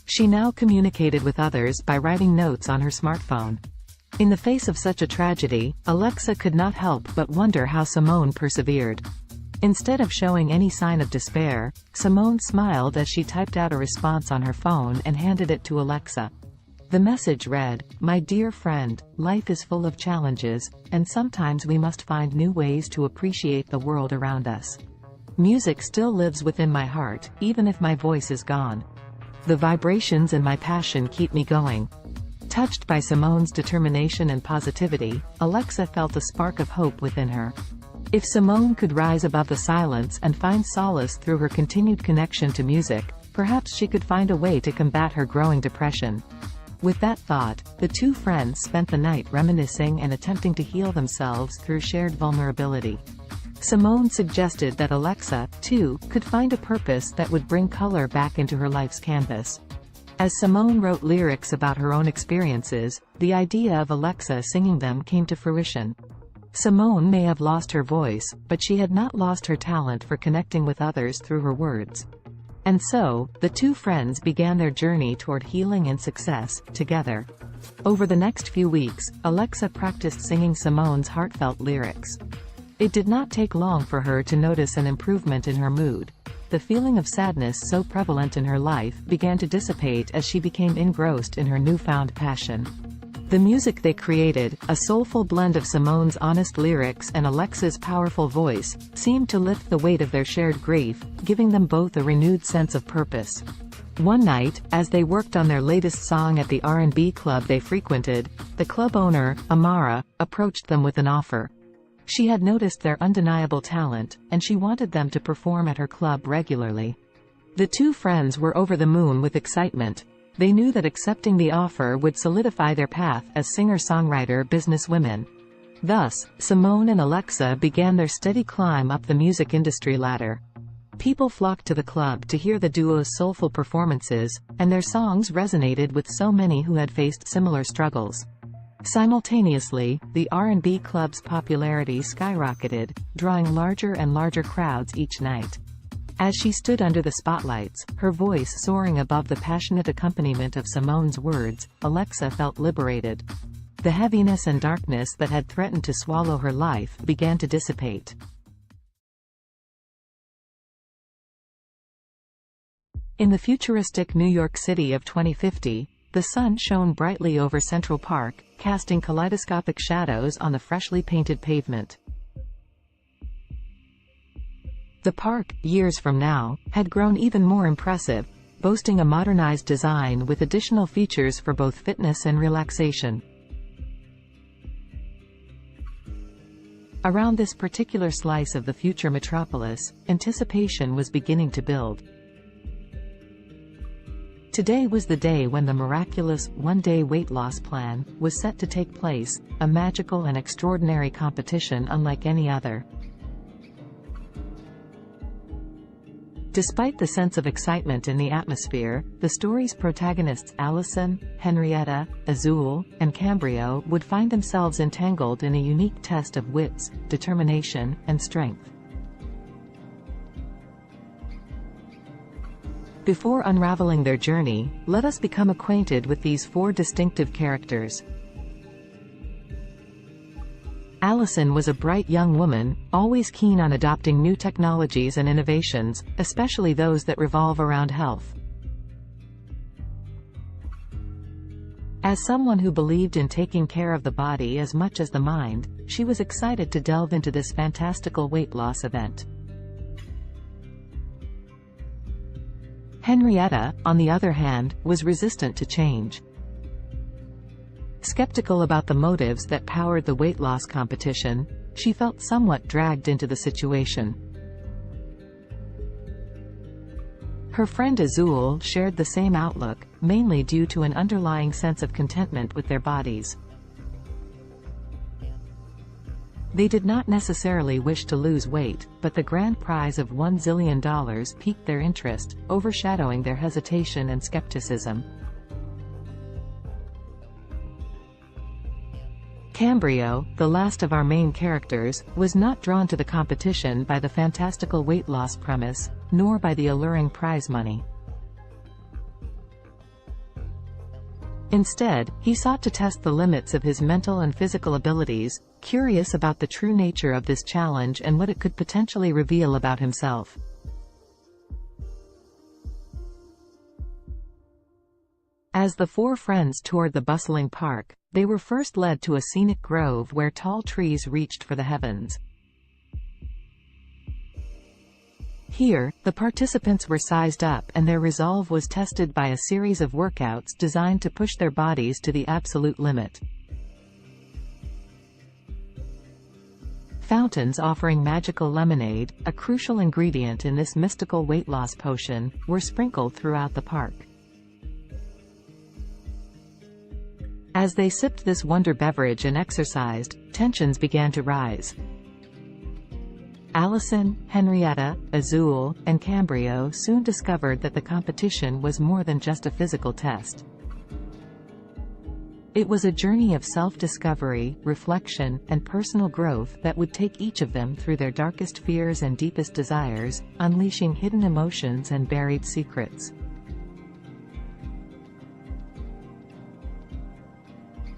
She now communicated with others by writing notes on her smartphone. In the face of such a tragedy, Alexa could not help but wonder how Simone persevered. Instead of showing any sign of despair, Simone smiled as she typed out a response on her phone and handed it to Alexa. The message read, "My dear friend, life is full of challenges, and sometimes we must find new ways to appreciate the world around us. Music still lives within my heart, even if my voice is gone. The vibrations and my passion keep me going. Touched by Simone's determination and positivity, Alexa felt a spark of hope within her. If Simone could rise above the silence and find solace through her continued connection to music, perhaps she could find a way to combat her growing depression. With that thought, the two friends spent the night reminiscing and attempting to heal themselves through shared vulnerability. Simone suggested that Alexa, too, could find a purpose that would bring color back into her life's canvas. As Simone wrote lyrics about her own experiences, the idea of Alexa singing them came to fruition. Simone may have lost her voice, but she had not lost her talent for connecting with others through her words. And so, the two friends began their journey toward healing and success, together. Over the next few weeks, Alexa practiced singing Simone's heartfelt lyrics. It did not take long for her to notice an improvement in her mood. The feeling of sadness so prevalent in her life began to dissipate as she became engrossed in her newfound passion. The music they created, a soulful blend of Simone's honest lyrics and Alexa's powerful voice, seemed to lift the weight of their shared grief, giving them both a renewed sense of purpose. One night, as they worked on their latest song at the R&B club they frequented, the club owner, Amara, approached them with an offer. She had noticed their undeniable talent, and she wanted them to perform at her club regularly. The two friends were over the moon with excitement. They knew that accepting the offer would solidify their path as singer-songwriter businesswomen. Thus, Simone and Alexa began their steady climb up the music industry ladder. People flocked to the club to hear the duo's soulful performances, and their songs resonated with so many who had faced similar struggles. Simultaneously, the R&B club's popularity skyrocketed, drawing larger and larger crowds each night. As she stood under the spotlights, her voice soaring above the passionate accompaniment of Simone's words, Alexa felt liberated. The heaviness and darkness that had threatened to swallow her life began to dissipate. In the futuristic New York City of 2050, the sun shone brightly over Central Park, casting kaleidoscopic shadows on the freshly painted pavement. The park, years from now, had grown even more impressive, boasting a modernized design with additional features for both fitness and relaxation. Around this particular slice of the future metropolis, anticipation was beginning to build. Today was the day when the miraculous one-day weight loss plan was set to take place, a magical and extraordinary competition unlike any other. Despite the sense of excitement in the atmosphere, the story's protagonists Allison, Henrietta, Azul, and Cambrio would find themselves entangled in a unique test of wits, determination, and strength. Before unraveling their journey, let us become acquainted with these four distinctive characters. Allison was a bright young woman, always keen on adopting new technologies and innovations, especially those that revolve around health. As someone who believed in taking care of the body as much as the mind, she was excited to delve into this fantastical weight loss event. Henrietta, on the other hand, was resistant to change. Skeptical about the motives that powered the weight loss competition, she felt somewhat dragged into the situation. Her friend Azul shared the same outlook, mainly due to an underlying sense of contentment with their bodies. They did not necessarily wish to lose weight, but the grand prize of $1 zillion piqued their interest, overshadowing their hesitation and skepticism. Cambrio, the last of our main characters, was not drawn to the competition by the fantastical weight loss premise, nor by the alluring prize money. Instead, he sought to test the limits of his mental and physical abilities, curious about the true nature of this challenge and what it could potentially reveal about himself. As the four friends toured the bustling park, they were first led to a scenic grove where tall trees reached for the heavens. Here, the participants were sized up and their resolve was tested by a series of workouts designed to push their bodies to the absolute limit. Fountains offering magical lemonade, a crucial ingredient in this mystical weight loss potion, were sprinkled throughout the park. As they sipped this wonder beverage and exercised, tensions began to rise. Allison, Henrietta, Azul, and Cambrio soon discovered that the competition was more than just a physical test. It was a journey of self-discovery, reflection, and personal growth that would take each of them through their darkest fears and deepest desires, unleashing hidden emotions and buried secrets.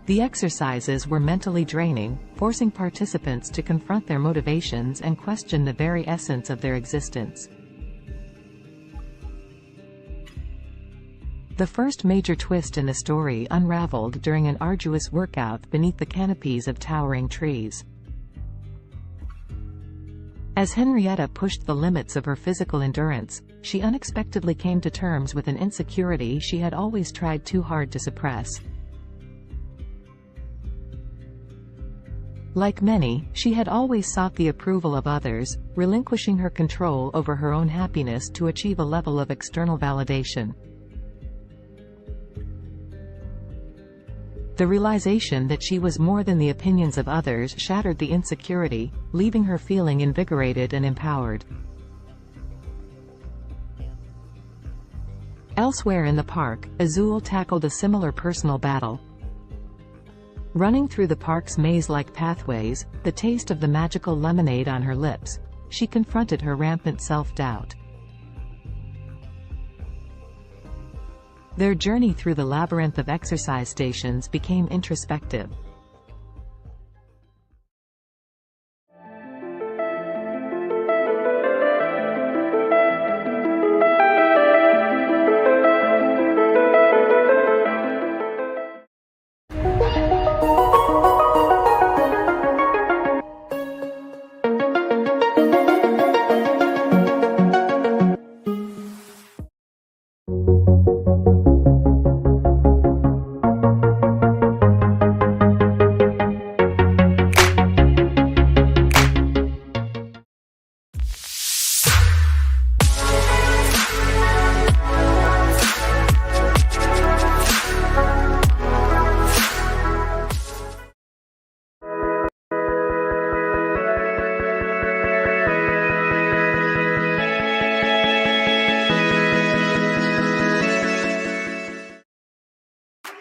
The exercises were mentally draining, forcing participants to confront their motivations and question the very essence of their existence. The first major twist in the story unraveled during an arduous workout beneath the canopies of towering trees. As Henrietta pushed the limits of her physical endurance, she unexpectedly came to terms with an insecurity she had always tried too hard to suppress. Like many, she had always sought the approval of others, relinquishing her control over her own happiness to achieve a level of external validation. The realization that she was more than the opinions of others shattered the insecurity, leaving her feeling invigorated and empowered. Elsewhere in the park, Azul tackled a similar personal battle. Running through the park's maze-like pathways, the taste of the magical lemonade on her lips, she confronted her rampant self-doubt. Their journey through the labyrinth of exercise stations became introspective.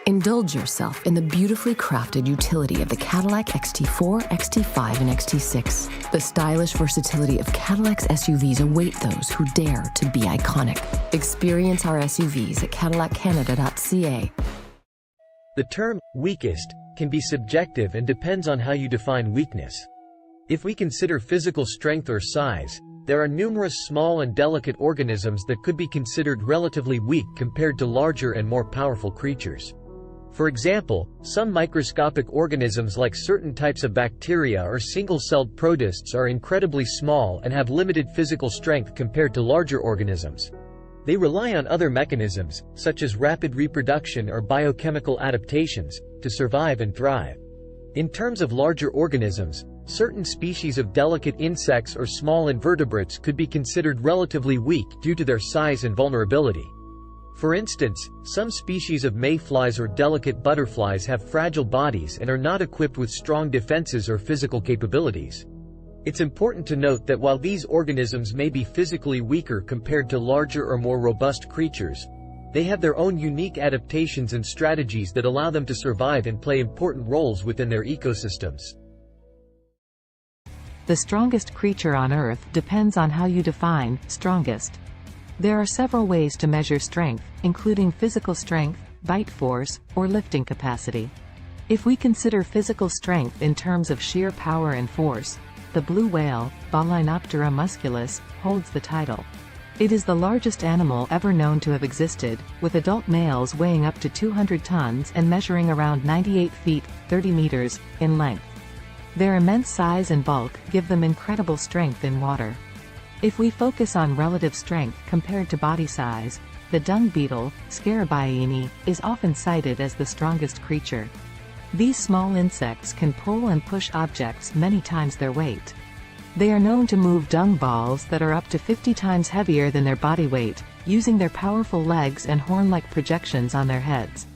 Indulge yourself in the beautifully crafted utility of the Cadillac XT4, XT5, and XT6. The stylish versatility of Cadillac's SUVs await those who dare to be iconic. Experience our SUVs at cadillaccanada.ca. The term weakest can be subjective and depends on how you define weakness. If we consider physical strength or size, there are numerous small and delicate organisms that could be considered relatively weak compared to larger and more powerful creatures. For example, some microscopic organisms like certain types of bacteria or single-celled protists are incredibly small and have limited physical strength compared to larger organisms. They rely on other mechanisms, such as rapid reproduction or biochemical adaptations, to survive and thrive. In terms of larger organisms, certain species of delicate insects or small invertebrates could be considered relatively weak due to their size and vulnerability. For instance, some species of mayflies or delicate butterflies have fragile bodies and are not equipped with strong defenses or physical capabilities. It's important to note that while these organisms may be physically weaker compared to larger or more robust creatures, they have their own unique adaptations and strategies that allow them to survive and play important roles within their ecosystems. The strongest creature on Earth depends on how you define strongest. There are several ways to measure strength, including physical strength, bite force, or lifting capacity. If we consider physical strength in terms of sheer power and force, the blue whale, Balaenoptera musculus, holds the title. It is the largest animal ever known to have existed, with adult males weighing up to 200 tons and measuring around 98 feet, 30 meters, in length. Their immense size and bulk give them incredible strength in water. If we focus on relative strength compared to body size, the dung beetle, Scarabaeini, is often cited as the strongest creature. These small insects can pull and push objects many times their weight. They are known to move dung balls that are up to 50 times heavier than their body weight, using their powerful legs and horn-like projections on their heads.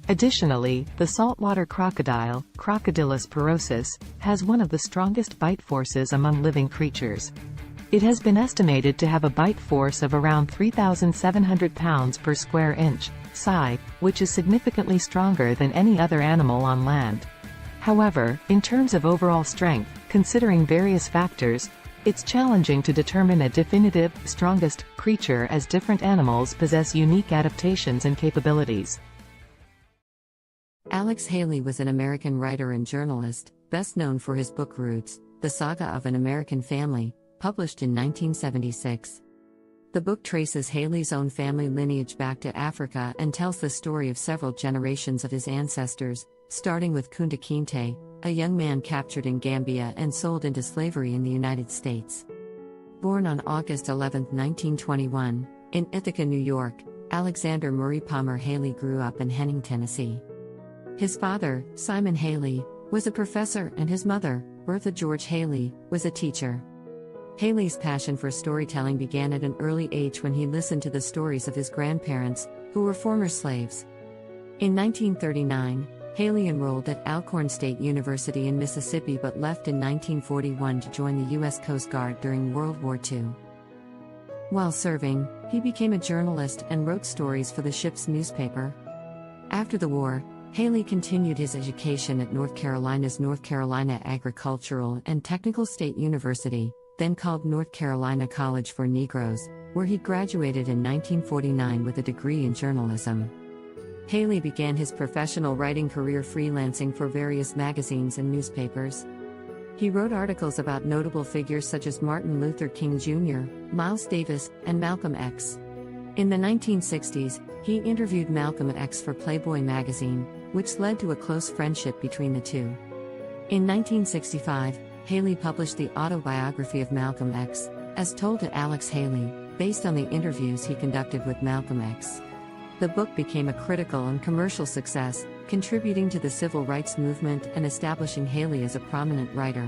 Additionally, the saltwater crocodile, Crocodylus porosus, has one of the strongest bite forces among living creatures. It has been estimated to have a bite force of around 3,700 pounds per square inch, psi, which is significantly stronger than any other animal on land. However, in terms of overall strength, considering various factors, it's challenging to determine a definitive, strongest creature as different animals possess unique adaptations and capabilities. Alex Haley was an American writer and journalist, best known for his book Roots, The Saga of an American Family, published in 1976. The book traces Haley's own family lineage back to Africa and tells the story of several generations of his ancestors, starting with Kunta Kinte, a young man captured in Gambia and sold into slavery in the United States. Born on August 11, 1921, in Ithaca, New York, Alexander Murray Palmer Haley grew up in Henning, Tennessee. His father, Simon Haley, was a professor and his mother, Bertha George Haley, was a teacher. Haley's passion for storytelling began at an early age when he listened to the stories of his grandparents, who were former slaves. In 1939, Haley enrolled at Alcorn State University in Mississippi but left in 1941 to join the U.S. Coast Guard during World War II. While serving, he became a journalist and wrote stories for the ship's newspaper. After the war, Haley continued his education at North Carolina's North Carolina Agricultural and Technical State University, then called North Carolina College for Negroes, where he graduated in 1949 with a degree in journalism. Haley began his professional writing career freelancing for various magazines and newspapers. He wrote articles about notable figures such as Martin Luther King Jr., Miles Davis, and Malcolm X. In the 1960s, he interviewed Malcolm X for Playboy magazine, which led to a close friendship between the two. In 1965, Haley published the autobiography of Malcolm X, as told to Alex Haley, based on the interviews he conducted with Malcolm X. The book became a critical and commercial success, contributing to the civil rights movement and establishing Haley as a prominent writer.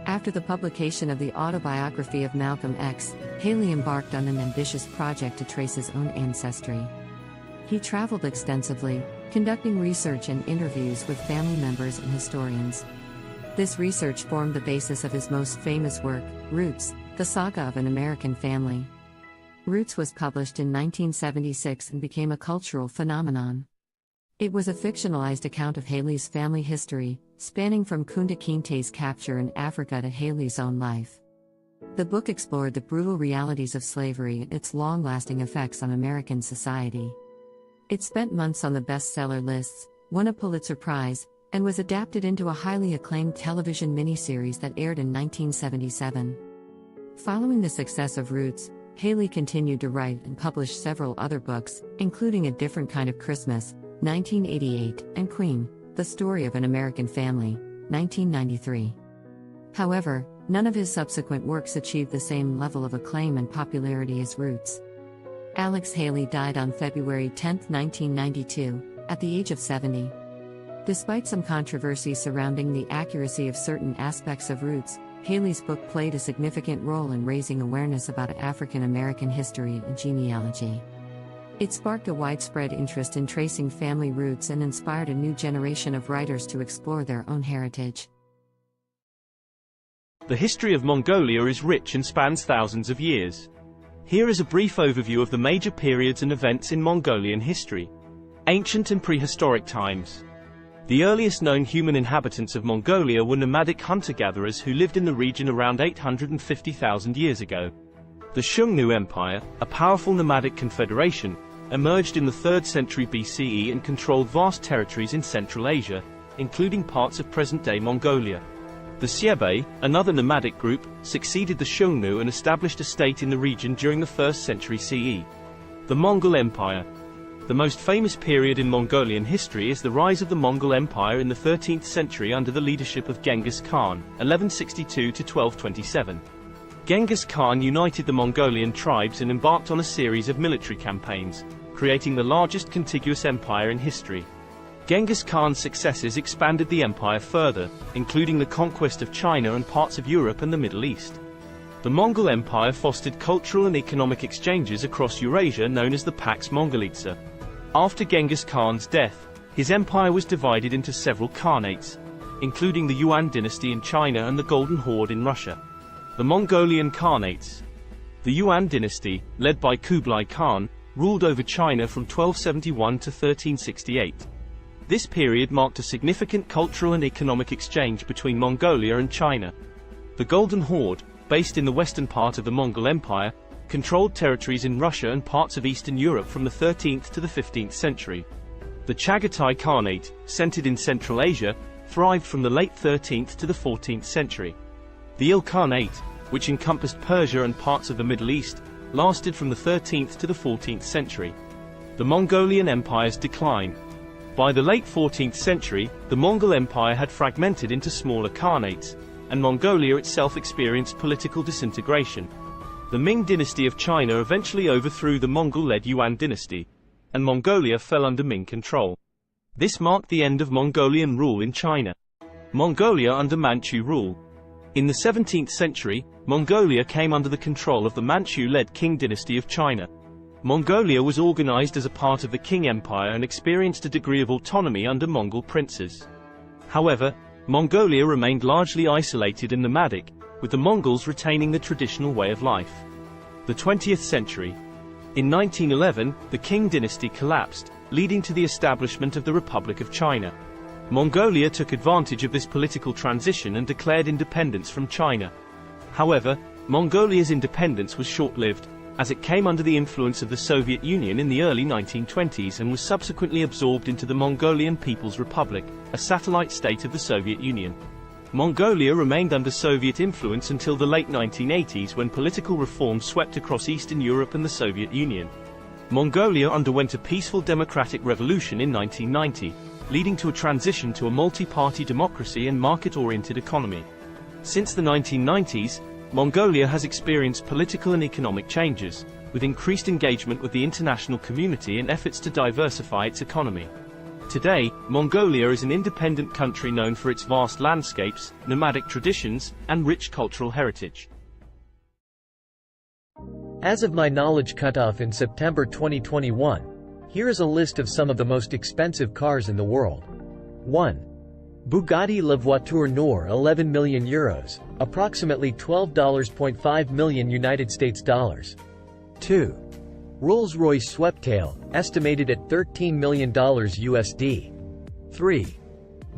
After the publication of the autobiography of Malcolm X, Haley embarked on an ambitious project to trace his own ancestry. He traveled extensively, conducting research and interviews with family members and historians. This research formed the basis of his most famous work, Roots, The Saga of an American Family. Roots was published in 1976 and became a cultural phenomenon. It was a fictionalized account of Haley's family history, spanning from Kunta Kinte's capture in Africa to Haley's own life. The book explored the brutal realities of slavery and its long-lasting effects on American society. It spent months on the bestseller lists, won a Pulitzer Prize, and was adapted into a highly acclaimed television miniseries that aired in 1977. Following the success of Roots, Haley continued to write and publish several other books, including A Different Kind of Christmas, 1988, and Queen, The Story of an American Family, 1993. However, none of his subsequent works achieved the same level of acclaim and popularity as Roots. Alex Haley died on February 10, 1992, at the age of 70. Despite some controversy surrounding the accuracy of certain aspects of Roots, Haley's book played a significant role in raising awareness about African American history and genealogy. It sparked a widespread interest in tracing family roots and inspired a new generation of writers to explore their own heritage. The history of Mongolia is rich and spans thousands of years. Here is a brief overview of the major periods and events in Mongolian history. Ancient and prehistoric times. The earliest known human inhabitants of Mongolia were nomadic hunter-gatherers who lived in the region around 850,000 years ago. The Xiongnu Empire, a powerful nomadic confederation, emerged in the 3rd century BCE and controlled vast territories in Central Asia, including parts of present-day Mongolia. The Xiebe, another nomadic group, succeeded the Xiongnu and established a state in the region during the 1st century CE. The Mongol Empire. The most famous period in Mongolian history is the rise of the Mongol Empire in the 13th century under the leadership of Genghis Khan, 1162 to 1227. Genghis Khan united the Mongolian tribes and embarked on a series of military campaigns, creating the largest contiguous empire in history. Genghis Khan's successes expanded the empire further, including the conquest of China and parts of Europe and the Middle East. The Mongol Empire fostered cultural and economic exchanges across Eurasia known as the Pax Mongolica. After Genghis Khan's death, his empire was divided into several khanates, including the Yuan dynasty in China and the Golden Horde in Russia. The Mongolian Khanates. The Yuan dynasty, led by Kublai Khan, ruled over China from 1271 to 1368. This period marked a significant cultural and economic exchange between Mongolia and China. The Golden Horde, based in the western part of the Mongol Empire, controlled territories in Russia and parts of Eastern Europe from the 13th to the 15th century. The Chagatai Khanate, centered in Central Asia, thrived from the late 13th to the 14th century. The Ilkhanate, which encompassed Persia and parts of the Middle East, lasted from the 13th to the 14th century. The Mongolian Empire's decline. By the late 14th century, the Mongol Empire had fragmented into smaller khanates, and Mongolia itself experienced political disintegration. The Ming dynasty of China eventually overthrew the Mongol-led Yuan dynasty, and Mongolia fell under Ming control. This marked the end of Mongolian rule in China. Mongolia under Manchu rule. In the 17th century, Mongolia came under the control of the Manchu-led Qing dynasty of China. Mongolia was organized as a part of the Qing Empire and experienced a degree of autonomy under Mongol princes. However, Mongolia remained largely isolated and nomadic, with the Mongols retaining the traditional way of life. The 20th century. In 1911, the Qing dynasty collapsed, leading to the establishment of the Republic of China. Mongolia took advantage of this political transition and declared independence from China. However, Mongolia's independence was short-lived, as it came under the influence of the Soviet Union in the early 1920s and was subsequently absorbed into the Mongolian People's Republic, a satellite state of the Soviet Union. Mongolia remained under Soviet influence until the late 1980s when political reform swept across Eastern Europe and the Soviet Union. Mongolia underwent a peaceful democratic revolution in 1990, leading to a transition to a multi-party democracy and market-oriented economy. Since the 1990s, Mongolia has experienced political and economic changes, with increased engagement with the international community and efforts to diversify its economy. Today, Mongolia is an independent country known for its vast landscapes, nomadic traditions, and rich cultural heritage. As of my knowledge cutoff in September 2021, here is a list of some of the most expensive cars in the world. 1. Bugatti La Voiture Noire, 11 million euros, approximately $12.5 million United States dollars. 2. Rolls-Royce Sweptail, estimated at $13 million USD. 3.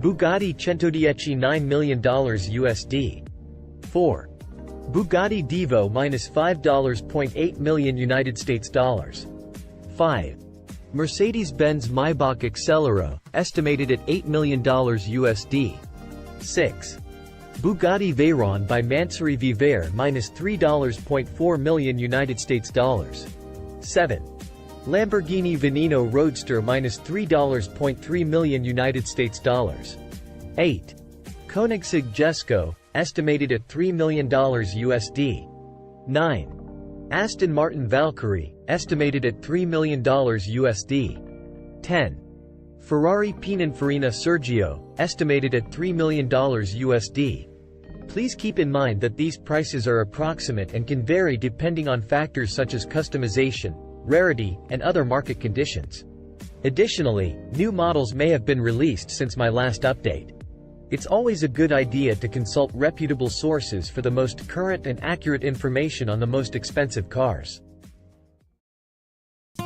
Bugatti Centodieci, $9 million USD. 4. Bugatti Divo -$5.8 million United States dollars. 5. Mercedes-Benz Maybach Accelero, estimated at $8 million USD. 6. Bugatti Veyron by Mansouri Vivere -$3.4 million United States dollars. 7. Lamborghini Veneno Roadster -$3.3 million United States dollars. 8. Koenigsegg Jesko, estimated at $3 million USD. 9. Aston Martin Valkyrie, estimated at $3 million USD. 10. Ferrari Pininfarina Sergio, estimated at $3 million USD. Please keep in mind that these prices are approximate and can vary depending on factors such as customization, rarity, and other market conditions. Additionally, new models may have been released since my last update. It's always a good idea to consult reputable sources for the most current and accurate information on the most expensive cars.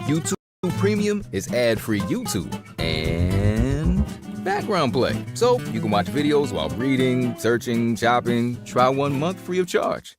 YouTube Premium is ad-free YouTube and background play, so you can watch videos while reading, searching, shopping. Try 1 month free of charge.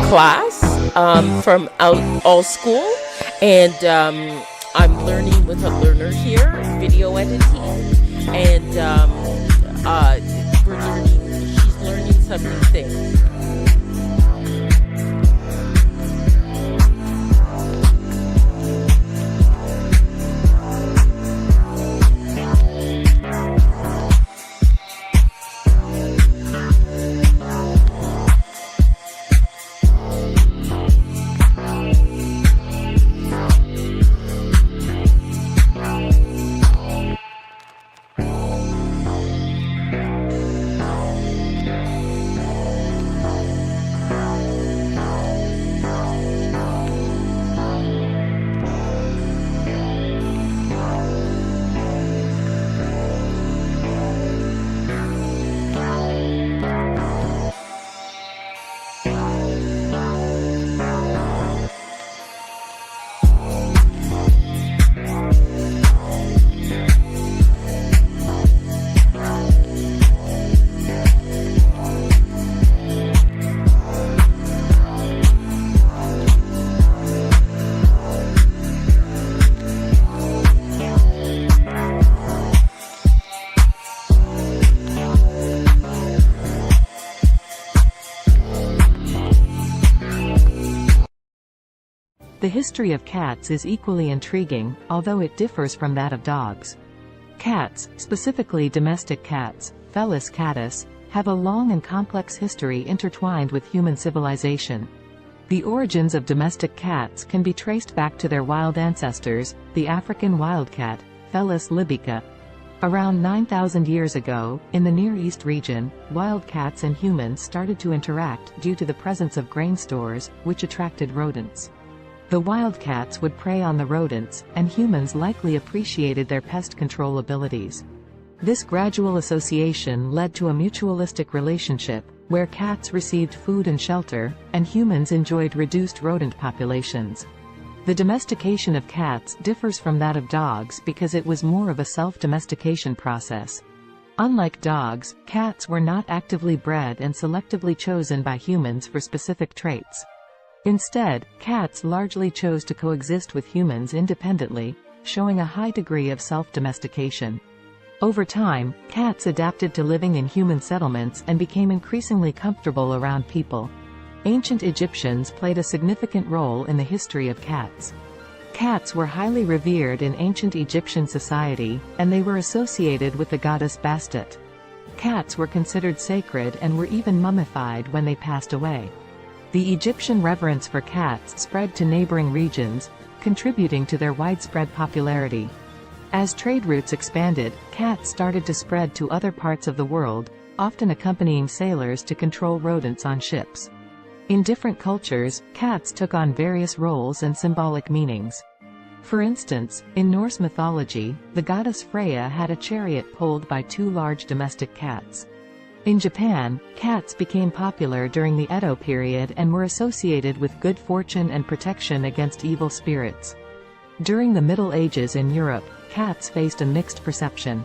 class from all school, and I'm learning with a learner here, video editing, and she's learning some new things. The history of cats is equally intriguing, although it differs from that of dogs. Cats, specifically domestic cats, Felis catus, have a long and complex history intertwined with human civilization. The origins of domestic cats can be traced back to their wild ancestors, the African wildcat, Felis libica. Around 9,000 years ago, in the Near East region, wildcats and humans started to interact due to the presence of grain stores, which attracted rodents. The wildcats would prey on the rodents, and humans likely appreciated their pest control abilities. This gradual association led to a mutualistic relationship, where cats received food and shelter, and humans enjoyed reduced rodent populations. The domestication of cats differs from that of dogs because it was more of a self-domestication process. Unlike dogs, cats were not actively bred and selectively chosen by humans for specific traits. Instead, cats largely chose to coexist with humans independently, showing a high degree of self-domestication. Over time, cats adapted to living in human settlements and became increasingly comfortable around people. Ancient Egyptians played a significant role in the history of cats. Cats were highly revered in ancient Egyptian society, and they were associated with the goddess Bastet. Cats were considered sacred and were even mummified when they passed away. The Egyptian reverence for cats spread to neighboring regions, contributing to their widespread popularity. As trade routes expanded, cats started to spread to other parts of the world, often accompanying sailors to control rodents on ships. In different cultures, cats took on various roles and symbolic meanings. For instance, in Norse mythology, the goddess Freya had a chariot pulled by two large domestic cats. In Japan, cats became popular during the Edo period and were associated with good fortune and protection against evil spirits. During the Middle Ages in Europe, cats faced a mixed perception.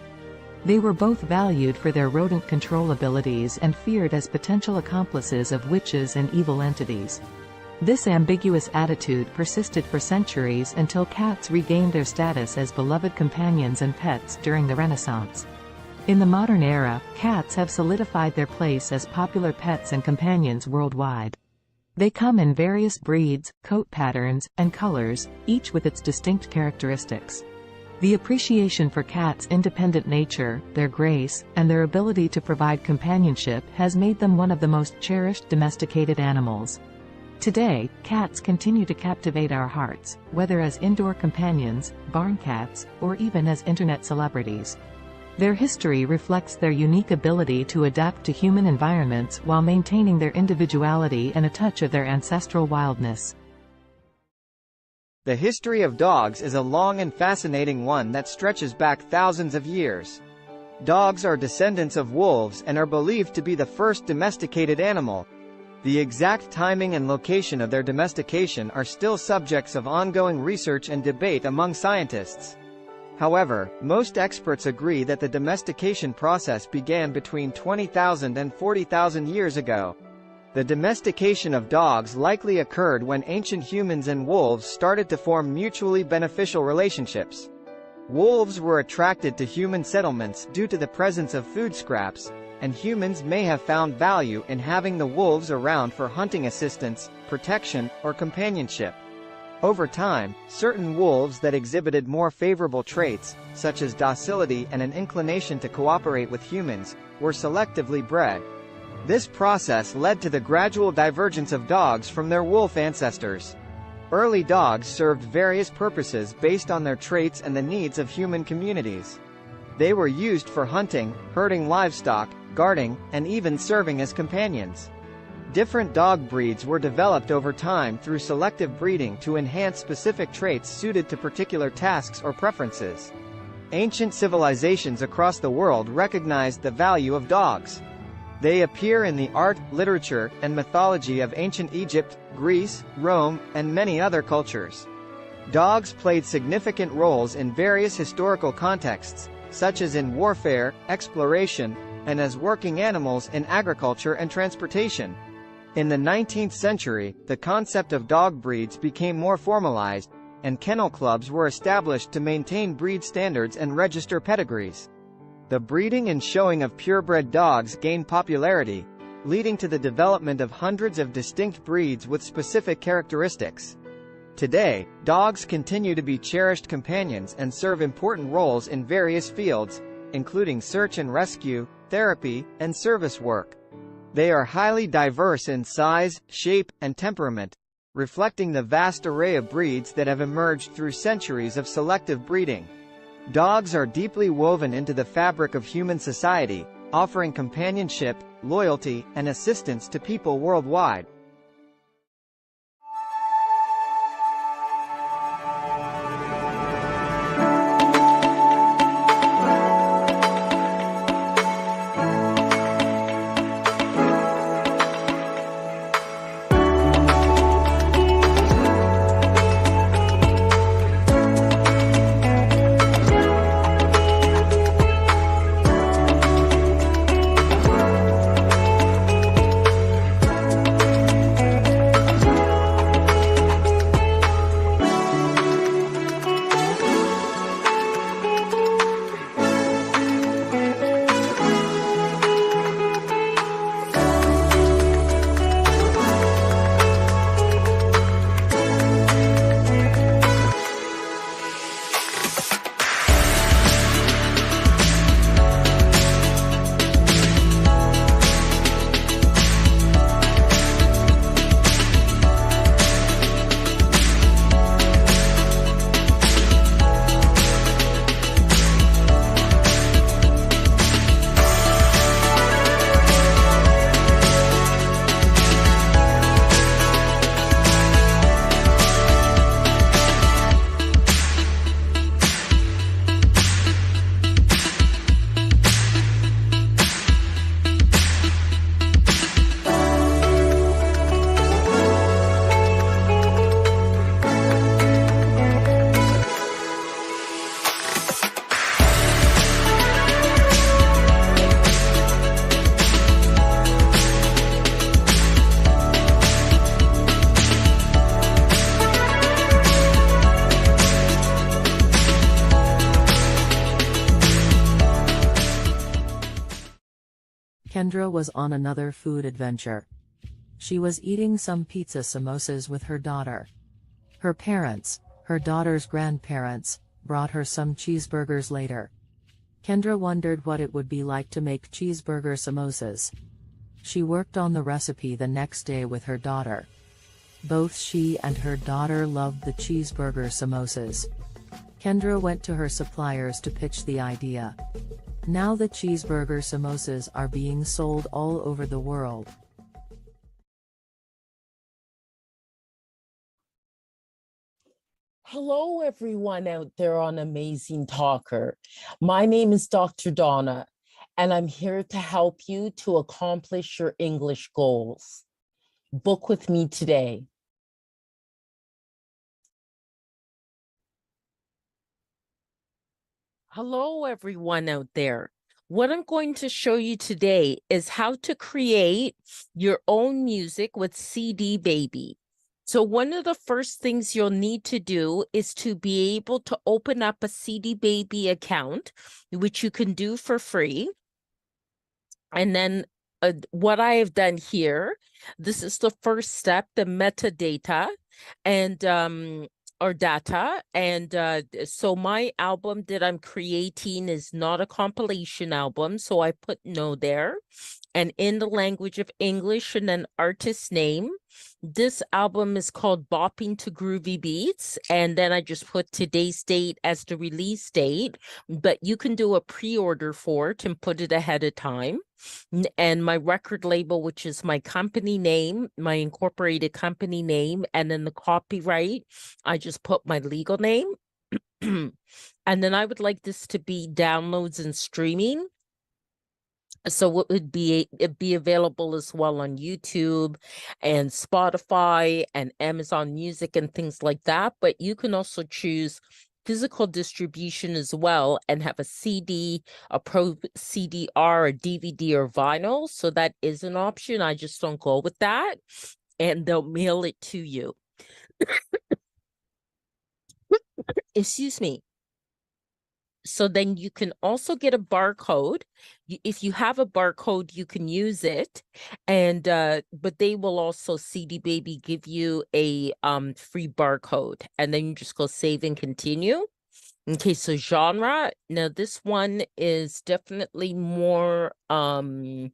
They were both valued for their rodent control abilities and feared as potential accomplices of witches and evil entities. This ambiguous attitude persisted for centuries until cats regained their status as beloved companions and pets during the Renaissance. In the modern era, cats have solidified their place as popular pets and companions worldwide. They come in various breeds, coat patterns, and colors, each with its distinct characteristics. The appreciation for cats' independent nature, their grace, and their ability to provide companionship has made them one of the most cherished domesticated animals. Today, cats continue to captivate our hearts, whether as indoor companions, barn cats, or even as internet celebrities. Their history reflects their unique ability to adapt to human environments while maintaining their individuality and a touch of their ancestral wildness. The history of dogs is a long and fascinating one that stretches back thousands of years. Dogs are descendants of wolves and are believed to be the first domesticated animal. The exact timing and location of their domestication are still subjects of ongoing research and debate among scientists. However, most experts agree that the domestication process began between 20,000 and 40,000 years ago. The domestication of dogs likely occurred when ancient humans and wolves started to form mutually beneficial relationships. Wolves were attracted to human settlements due to the presence of food scraps, and humans may have found value in having the wolves around for hunting assistance, protection, or companionship. Over time, certain wolves that exhibited more favorable traits, such as docility and an inclination to cooperate with humans, were selectively bred. This process led to the gradual divergence of dogs from their wolf ancestors. Early dogs served various purposes based on their traits and the needs of human communities. They were used for hunting, herding livestock, guarding, and even serving as companions. Different dog breeds were developed over time through selective breeding to enhance specific traits suited to particular tasks or preferences. Ancient civilizations across the world recognized the value of dogs. They appear in the art, literature, and mythology of ancient Egypt, Greece, Rome, and many other cultures. Dogs played significant roles in various historical contexts, such as in warfare, exploration, and as working animals in agriculture and transportation. In the 19th century, the concept of dog breeds became more formalized, and kennel clubs were established to maintain breed standards and register pedigrees. The breeding and showing of purebred dogs gained popularity, leading to the development of hundreds of distinct breeds with specific characteristics. Today, dogs continue to be cherished companions and serve important roles in various fields, including search and rescue, therapy, and service work. They are highly diverse in size, shape, and temperament, reflecting the vast array of breeds that have emerged through centuries of selective breeding. Dogs are deeply woven into the fabric of human society, offering companionship, loyalty, and assistance to people worldwide. Kendra was on another food adventure. She was eating some pizza samosas with her daughter. Her parents, her daughter's grandparents, brought her some cheeseburgers later. Kendra wondered what it would be like to make cheeseburger samosas. She worked on the recipe the next day with her daughter. Both she and her daughter loved the cheeseburger samosas. Kendra went to her suppliers to pitch the idea. Now the cheeseburger samosas are being sold all over the world. Hello, everyone out there on Amazing Talker. My name is Dr. Donna, and I'm here to help you to accomplish your English goals. Book with me today. Hello, everyone out there. What I'm going to show you today is how to create your own music with CD Baby. So one of the first things you'll need to do is to be able to open up a CD Baby account, which you can do for free. And then what I have done here, this is the first step, the metadata and or data. And so my album that I'm creating is not a compilation album. So I put no there. And in the language of English and an artist name. This album is called Bopping to Groovy Beats. And then I just put today's date as the release date. But you can do a pre-order for it and put it ahead of time. And my record label, which is my company name, my incorporated company name, and then the copyright, I just put my legal name. And then I would like this to be downloads and streaming. So it would be available as well on YouTube and Spotify and Amazon Music and things like that. But you can also choose physical distribution as well and have a CD, a Pro CD-R, a DVD, or vinyl. So that is an option. I just don't go with that. And they'll mail it to you. Excuse me. So then you can also get a barcode. If you have a barcode, you can use it. And but they will also, CD Baby, give you a free barcode. And then you just go save and continue. Okay, so genre. Now this one is definitely more I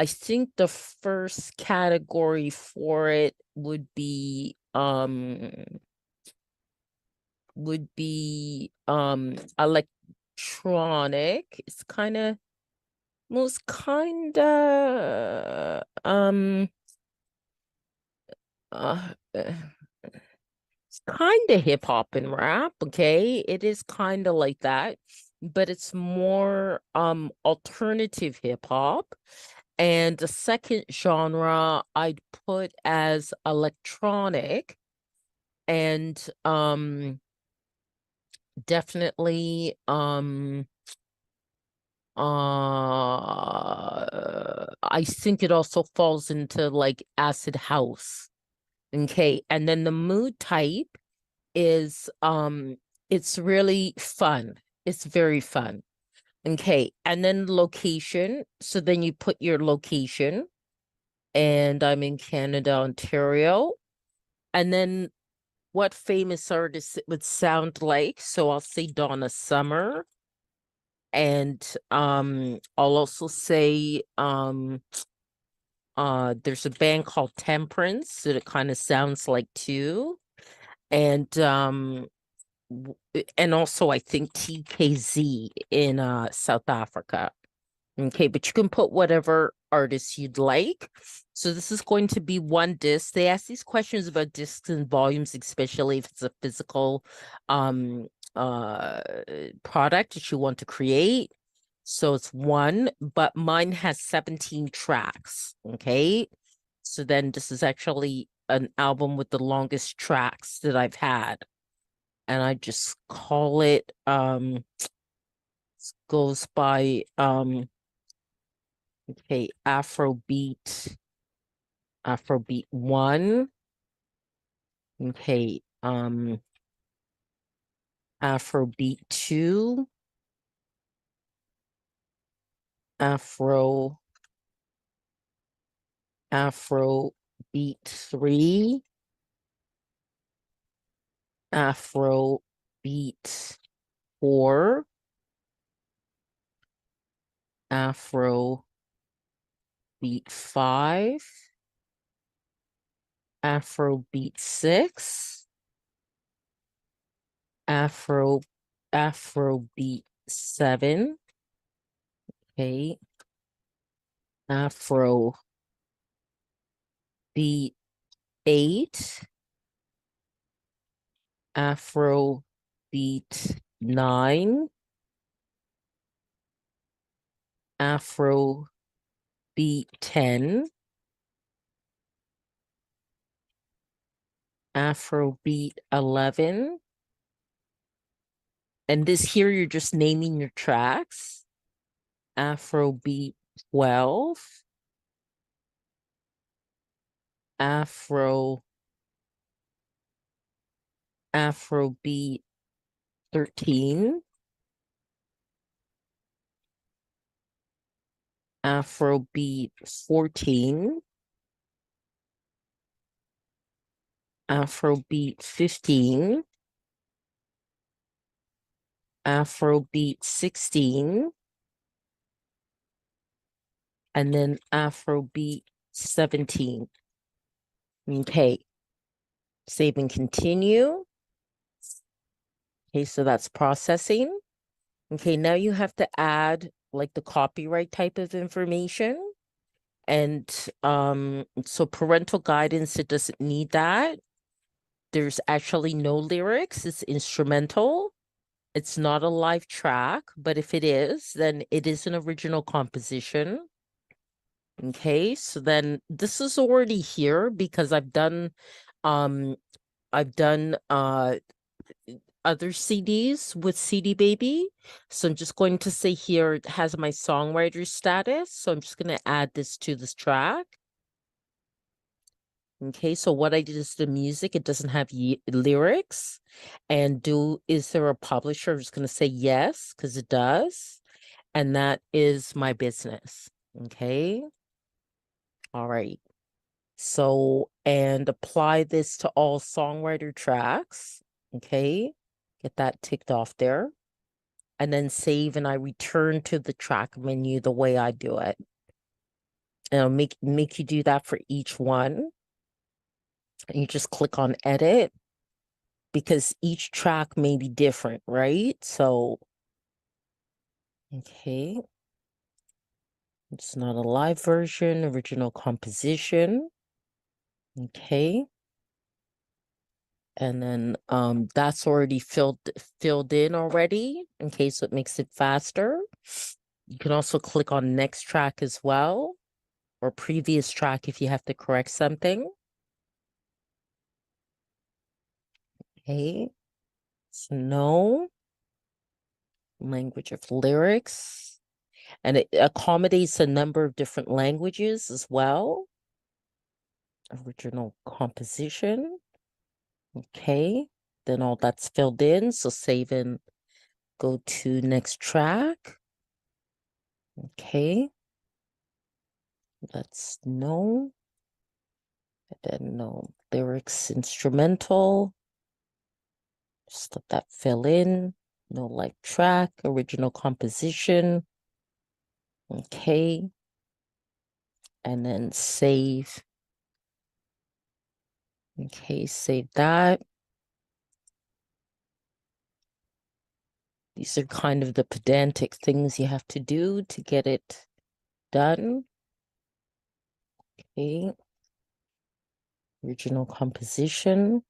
think the first category for it would be electronic. It's kind of most kind of it's kind of hip hop and rap. Okay, it is kind of like that, but it's more alternative hip hop. And the second genre I'd put as electronic, and definitely I think it also falls into like acid house. Okay, and then the mood type is it's really fun. It's very fun. Okay, and then location. So then you put your location, and I'm in Canada, Ontario. And then what famous artist it would sound like. So I'll say Donna Summer. And I'll also say there's a band called Temperance that it kind of sounds like too. And also I think TKZ in South Africa. Okay, but you can put whatever artist you'd like. So this is going to be one disc. They ask these questions about discs and volumes, especially if it's a physical product that you want to create. So it's one, but mine has 17 tracks. Okay, so then this is actually an album with the longest tracks that I've had. And I just call it goes by okay, Afrobeat 1. Okay, Afrobeat 2. Afrobeat 3. Afrobeat 4. Afrobeat 5. Afrobeat 6. Afrobeat 7. Okay. Afrobeat 8. Afrobeat 9. Afrobeat 10. Afrobeat 11. And this here, you're just naming your tracks. Afrobeat 12, Afrobeat 13, Afrobeat 14, Afrobeat 15, Afrobeat 16, and then Afrobeat 17. Okay, save and continue. Okay, so that's processing. Okay, now you have to add like the copyright type of information. And so parental guidance, it doesn't need that. There's actually no lyrics, it's instrumental. It's not a live track, but if it is, then it is an original composition. Okay, so then this is already here because I've done other CDs with CD Baby. So I'm just going to say here it has my songwriter status. So I'm just going to add this to this track. Okay, so what I did is the music, it doesn't have lyrics. And is there a publisher? I'm just going to say yes, because it does. And that is my business. Okay. All right. So, and apply this to all songwriter tracks. Okay. Get that ticked off there. And then save, and I return to the track menu the way I do it. And I'll make you do that for each one. And you just click on edit because each track may be different, right? So, okay. It's not a live version, original composition. Okay. And then that's already filled in already. Okay, so it makes it faster. You can also click on next track as well, or previous track if you have to correct something. Okay, so no language of lyrics, and it accommodates a number of different languages as well. Original composition. Okay, then all that's filled in, so save and go to next track. Okay, that's no, and then no lyrics, instrumental. Just let that fill in. No live track, original composition. Okay, and then save. Okay, save that. These are kind of the pedantic things you have to do to get it done. Okay. Original composition.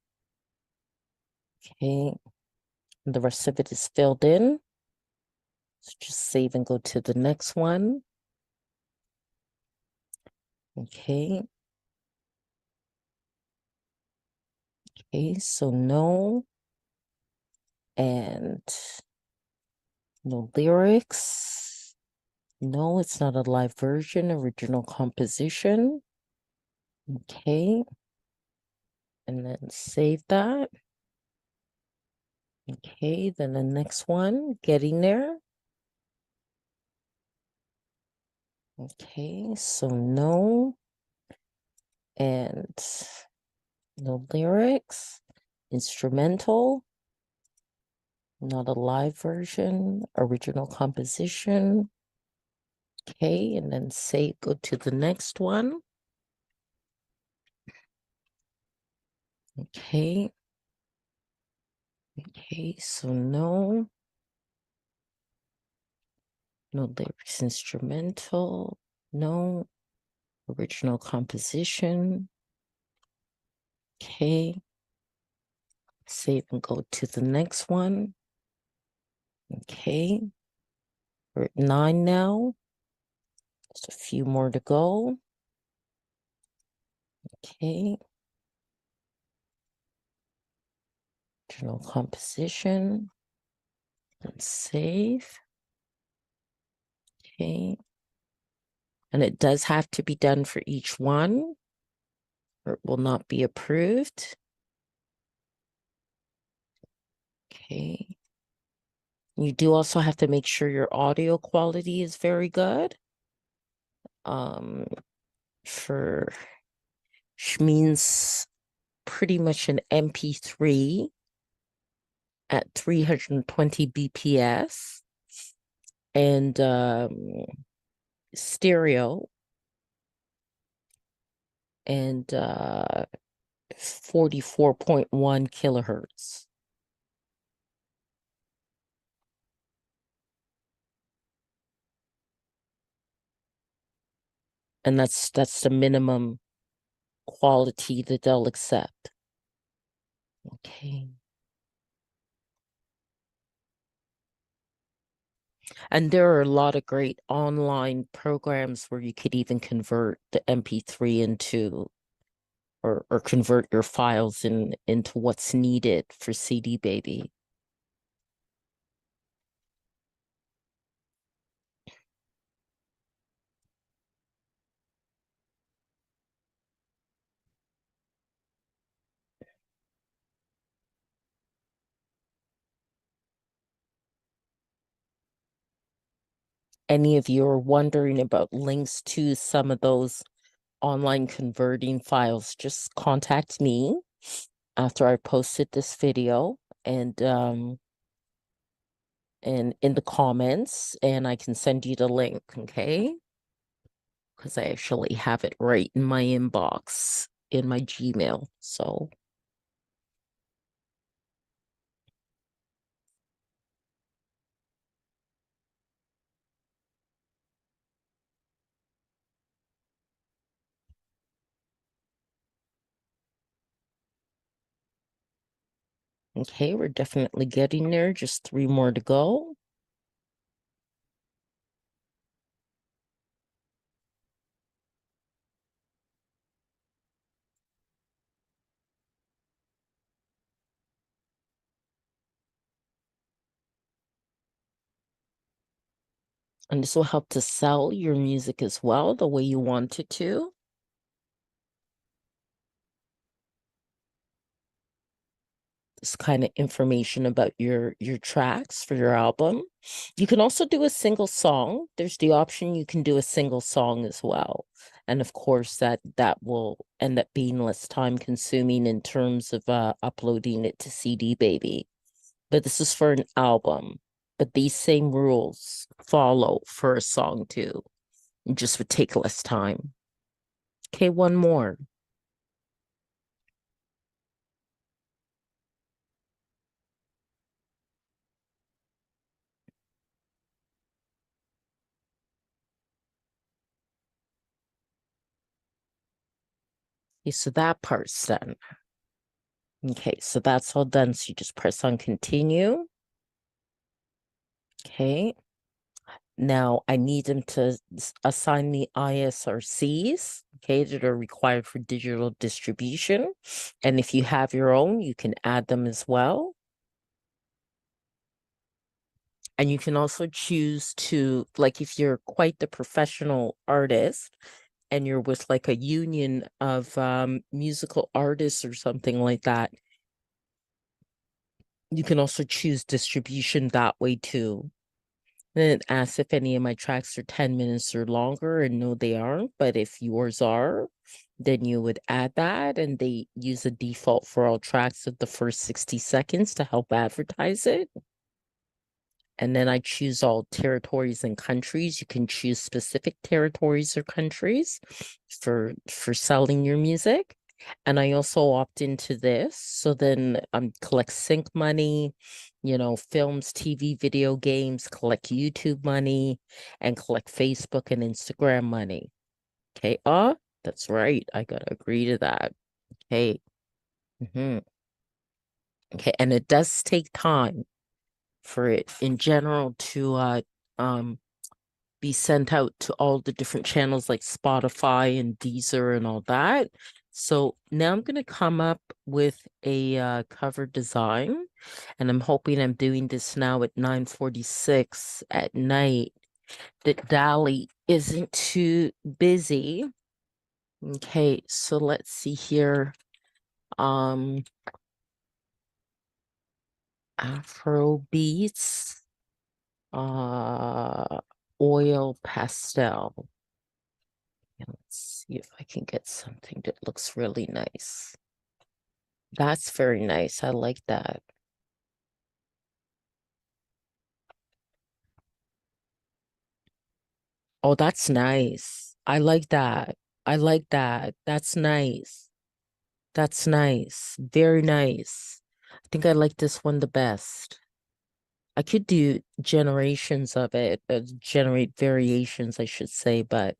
Okay. And the rest of it is filled in. So just save and go to the next one. Okay. Okay, so no. And no lyrics. No, it's not a live version, original composition. Okay. And then save that. Okay, then the next one, getting there. Okay, so no. And no lyrics. Instrumental. Not a live version. Original composition. Okay, and then say go to the next one. Okay. Okay, so no. No lyrics, instrumental. No. Original composition. Okay. Save and go to the next one. Okay. We're at 9 now. Just a few more to go. Okay. Original composition. And save. Okay. And it does have to be done for each one, or it will not be approved. Okay. You do also have to make sure your audio quality is very good. For which means pretty much an MP3 at 320 BPS and stereo and 44.1 kilohertz. And that's the minimum quality that they'll accept. Okay. And there are a lot of great online programs where you could even convert the MP3 into or convert your files into what's needed for CD Baby. Any of you are wondering about links to some of those online converting files, just contact me after I posted this video and in the comments, and I can send you the link, okay? Because I actually have it right in my inbox in my Gmail. So okay, we're definitely getting there. Just 3 more to go. And this will help to sell your music as well, the way you want it to. This kind of information about your tracks for your album. You can also do a single song. There's the option you can do a single song as well. And of course that will end up being less time consuming in terms of uploading it to CD Baby. But this is for an album. But these same rules follow for a song too. It just would take less time. Okay, one more. Okay, so that part's done. Okay, so that's all done. So you just press on continue. Okay. Now I need them to assign the ISRCs, okay, that are required for digital distribution. And if you have your own, you can add them as well. And you can also choose to, like, if you're quite the professional artist and you're with like a union of musical artists or something like that, you can also choose distribution that way too. Then it asks if any of my tracks are 10 minutes or longer, and no, they aren't. But if yours are, then you would add that, and they use a default for all tracks of the first 60 seconds to help advertise it. And then I choose all territories and countries. You can choose specific territories or countries for selling your music. And I also opt into this. So then collect sync money, films, TV, video games, collect YouTube money, and collect Facebook and Instagram money. Okay. That's right. I gotta agree to that. Okay. Okay. And it does take time for it in general to be sent out to all the different channels like Spotify and Deezer and all that. So now I'm going to come up with a cover design, and I'm hoping I'm doing this now at 9:46 at night. that Dolly isn't too busy. Okay, so let's see here. Afro beats, oil pastel. And let's see if I can get something that looks really nice. That's very nice. I like that. Oh, that's nice. I like that. I like that. That's nice. That's nice. Very nice. I think I like this one the best. I could do generations of it, generate variations, I should say, but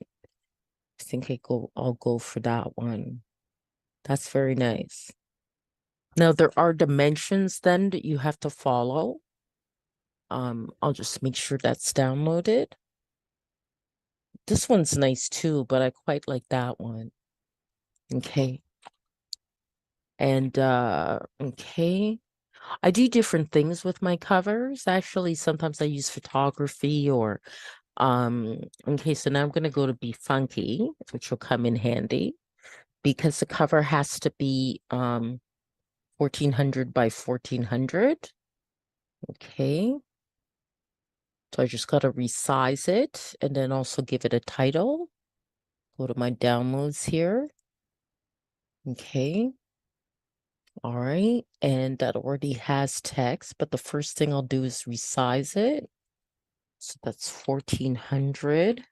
I think I'll go for that one. That's very nice. Now there are dimensions then that you have to follow. I'll just make sure that's downloaded. This one's nice too, but I quite like that one. Okay. And okay. I do different things with my covers. Actually, sometimes I use photography or okay, so now I'm gonna go to Be Funky, which will come in handy because the cover has to be 1400 by 1400. Okay. So I just gotta resize it and then also give it a title. Go to my downloads here. Okay. All right. And that already has text, but the first thing I'll do is resize it. So that's 1400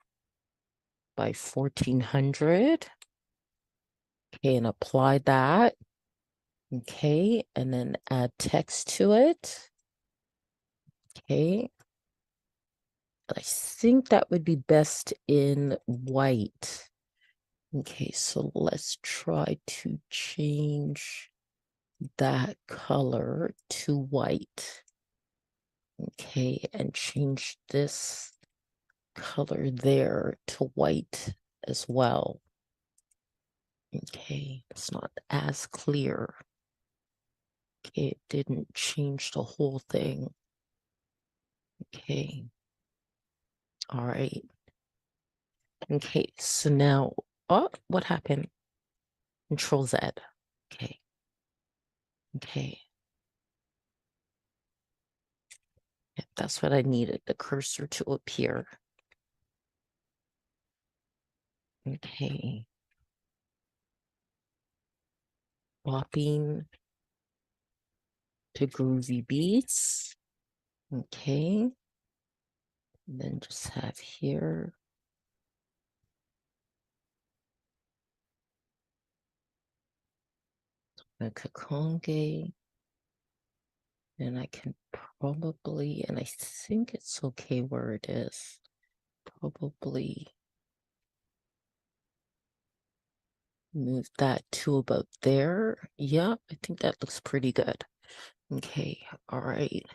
by 1400. Okay, and apply that. Okay, and then add text to it. Okay. I think that would be best in white. Okay, so let's try to change that color to white. Okay, and change this color there to white as well. Okay, it's not as clear. Okay, it didn't change the whole thing. Okay. All right. Okay, so now, oh, what happened? Control Z. Okay. Okay. Yep, that's what I needed, the cursor to appear. Okay. Swapping to groovy beats. Okay. And then just have here. Donna Kakonge. And I can probably, and I think it's okay where it is. Probably move that to about there. Yeah, I think that looks pretty good. Okay, all right.